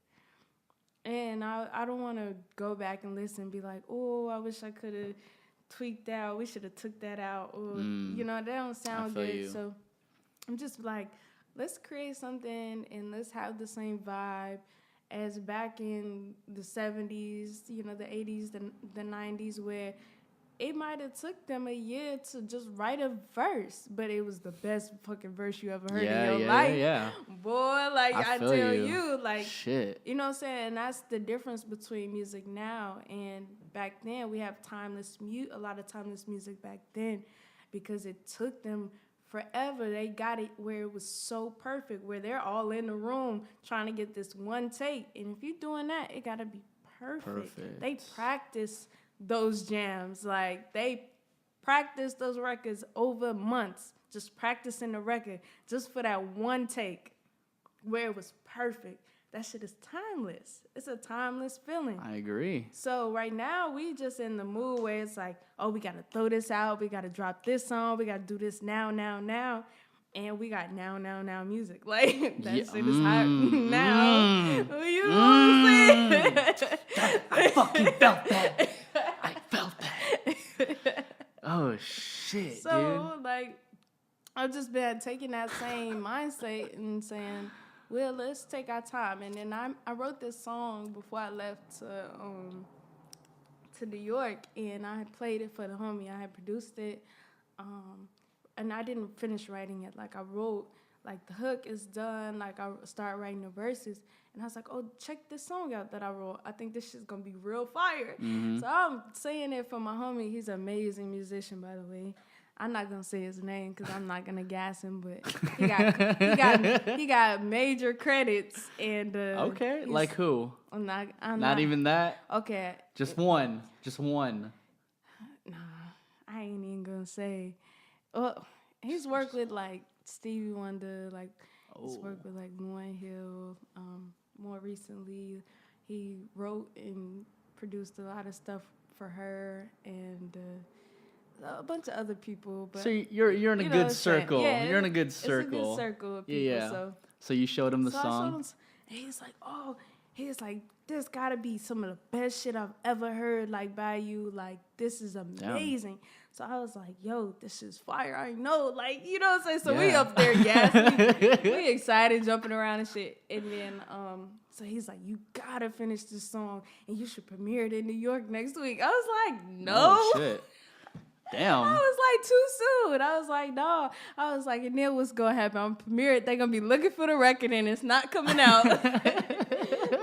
And I don't want to go back and listen and be like, oh, I wish I could have tweaked that. We should have took that out. Or, you know, that don't sound good. You. So I'm just like, let's create something and let's have the same vibe as back in the 70s, you know, the 80s, the 90s, where it might have took them a year to just write a verse, but it was the best fucking verse you ever heard in your life. Yeah. Boy, like, I tell you, like, shit. You know what I'm saying? And that's the difference between music now and back then. We have a lot of timeless music back then, because it took them forever. They got it where it was so perfect, where they're all in the room trying to get this one take. And if you're doing that, it got to be perfect. They practice those jams. Like, they practice those records over months, just practicing the record just for that one take where it was perfect. That shit is timeless. It's a timeless feeling. I agree. So right now, we just in the mood where it's like, oh, we got to throw this out. We got to drop this song. We got to do this now. And we got now music. Like, that shit is hot now. You know what I'm saying? I fucking felt that. I felt that. Oh, shit, dude. So, like, I've just been taking that same mindset and saying, well, let's take our time. And then I wrote this song before I left to New York, and I had played it for the homie. I had produced it, and I didn't finish writing it. Like, I wrote, like, the hook is done. Like, I started writing the verses, and I was like, oh, check this song out that I wrote. I think this shit's going to be real fire. So I'm saying it for my homie. He's an amazing musician, by the way. I'm not going to say his name because I'm not going to gas him, but he got major credits. And okay, like who? I'm not even that? Okay. Just one. Nah, I ain't even going to say. Well, he's worked with, like, Stevie Wonder, like, he's worked with, like, Lauryn Hill. More recently, he wrote and produced a lot of stuff for her and a bunch of other people. But so you're in a good circle. Yeah, you're in a good circle. It's a good circle of people. Yeah. So you showed him the song. And he's like, there's got to be some of the best shit I've ever heard, like, by you. Like, this is amazing. Damn. So I was like, yo, this is fire. I know. Like, you know what I'm saying? So we up there, we excited, jumping around and shit. And then, so he's like, you got to finish this song, and you should premiere it in New York next week. I was like, no. Oh, shit. Damn. I was like, too soon. I was like, no. I was like, and then what's going to happen? I'm premiere it. They're going to be looking for the record, and it's not coming out.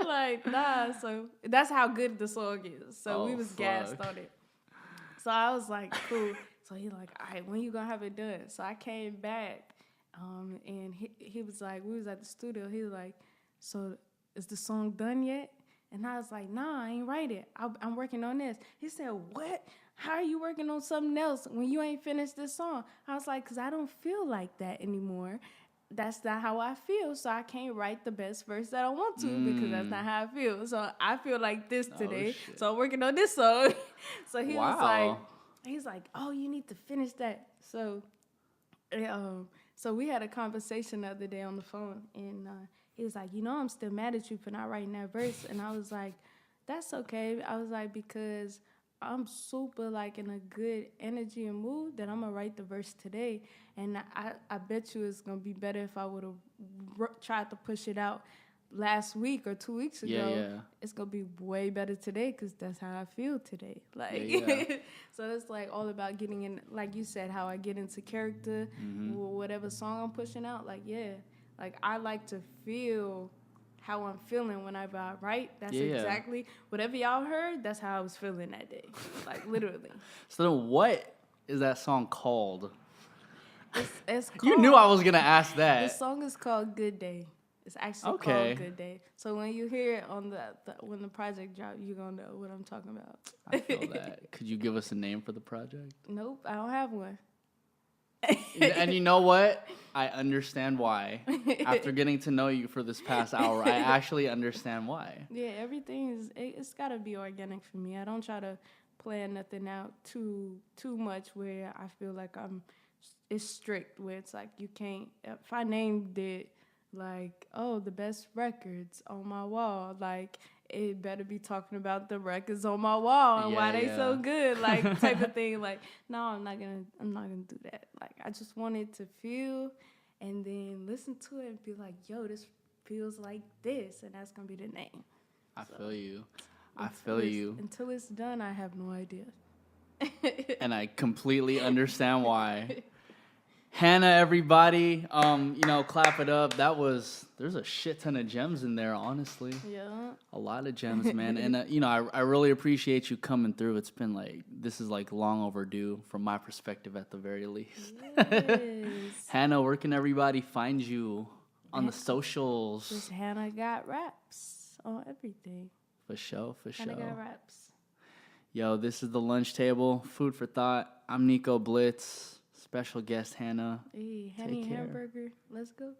like, nah. So that's how good the song is. So we was gassed on it. So I was like, cool. So he like, all right, when you gonna have it done? So I came back, and he was like, we was at the studio. He was like, so is the song done yet? And I was like, nah, I ain't write it. I'm working on this. He said, what? How are you working on something else when you ain't finished this song? I was like, because I don't feel like that anymore. That's not how I feel, so I can't write the best verse that I want to because that's not how I feel. So I feel like this today, so I'm working on this song. So he was like, he's like, oh, you need to finish that. So, so we had a conversation the other day on the phone, and he was like, I'm still mad at you for not writing that verse. And I was like, that's okay. I was like, because I'm super like in a good energy and mood that I'm gonna write the verse today, and I bet you it's gonna be better if I would have tried to push it out last week or 2 weeks ago. Yeah. It's gonna be way better today because that's how I feel today. Like, so it's like all about getting in, like you said, how I get into character, whatever song I'm pushing out. Like, like I like to feel how I'm feeling whenever I write. That's exactly whatever y'all heard. That's how I was feeling that day, like literally. So then, what is that song called? It's called, you knew I was gonna ask that. The song is called "Good Day." It's actually called "Good Day." So when you hear it on when the project drop, you're gonna know what I'm talking about. I feel that. Could you give us a name for the project? Nope, I don't have one. And you know what? I understand why. After getting to know you for this past hour, I actually understand why. Yeah, everything it's gotta be organic for me. I don't try to plan nothing out too much where I feel like it's strict, where it's like you can't. If I named it like, the best records on my wall, like it better be talking about the records on my wall and why they so good, like type of thing. Like, no, I'm not gonna do that. Like, I just wanted to feel and then listen to it and be like, yo, this feels like this, and that's gonna be the name. I feel you. Until it's done, I have no idea. And I completely understand why. Hannah, everybody, clap it up. There's a shit ton of gems in there, honestly. Yeah. A lot of gems, man. And, I really appreciate you coming through. It's been this is long overdue from my perspective at the very least. Yes. Hannah, where can everybody find you on the socials? Just Hannah Got Raps on everything. For sure. Hannah Got Raps. Yo, this is The Lunch Table, Food for Thought. I'm Nico Blitz. Special guest Hannah. Hey, Hannie Hamburger. Let's go.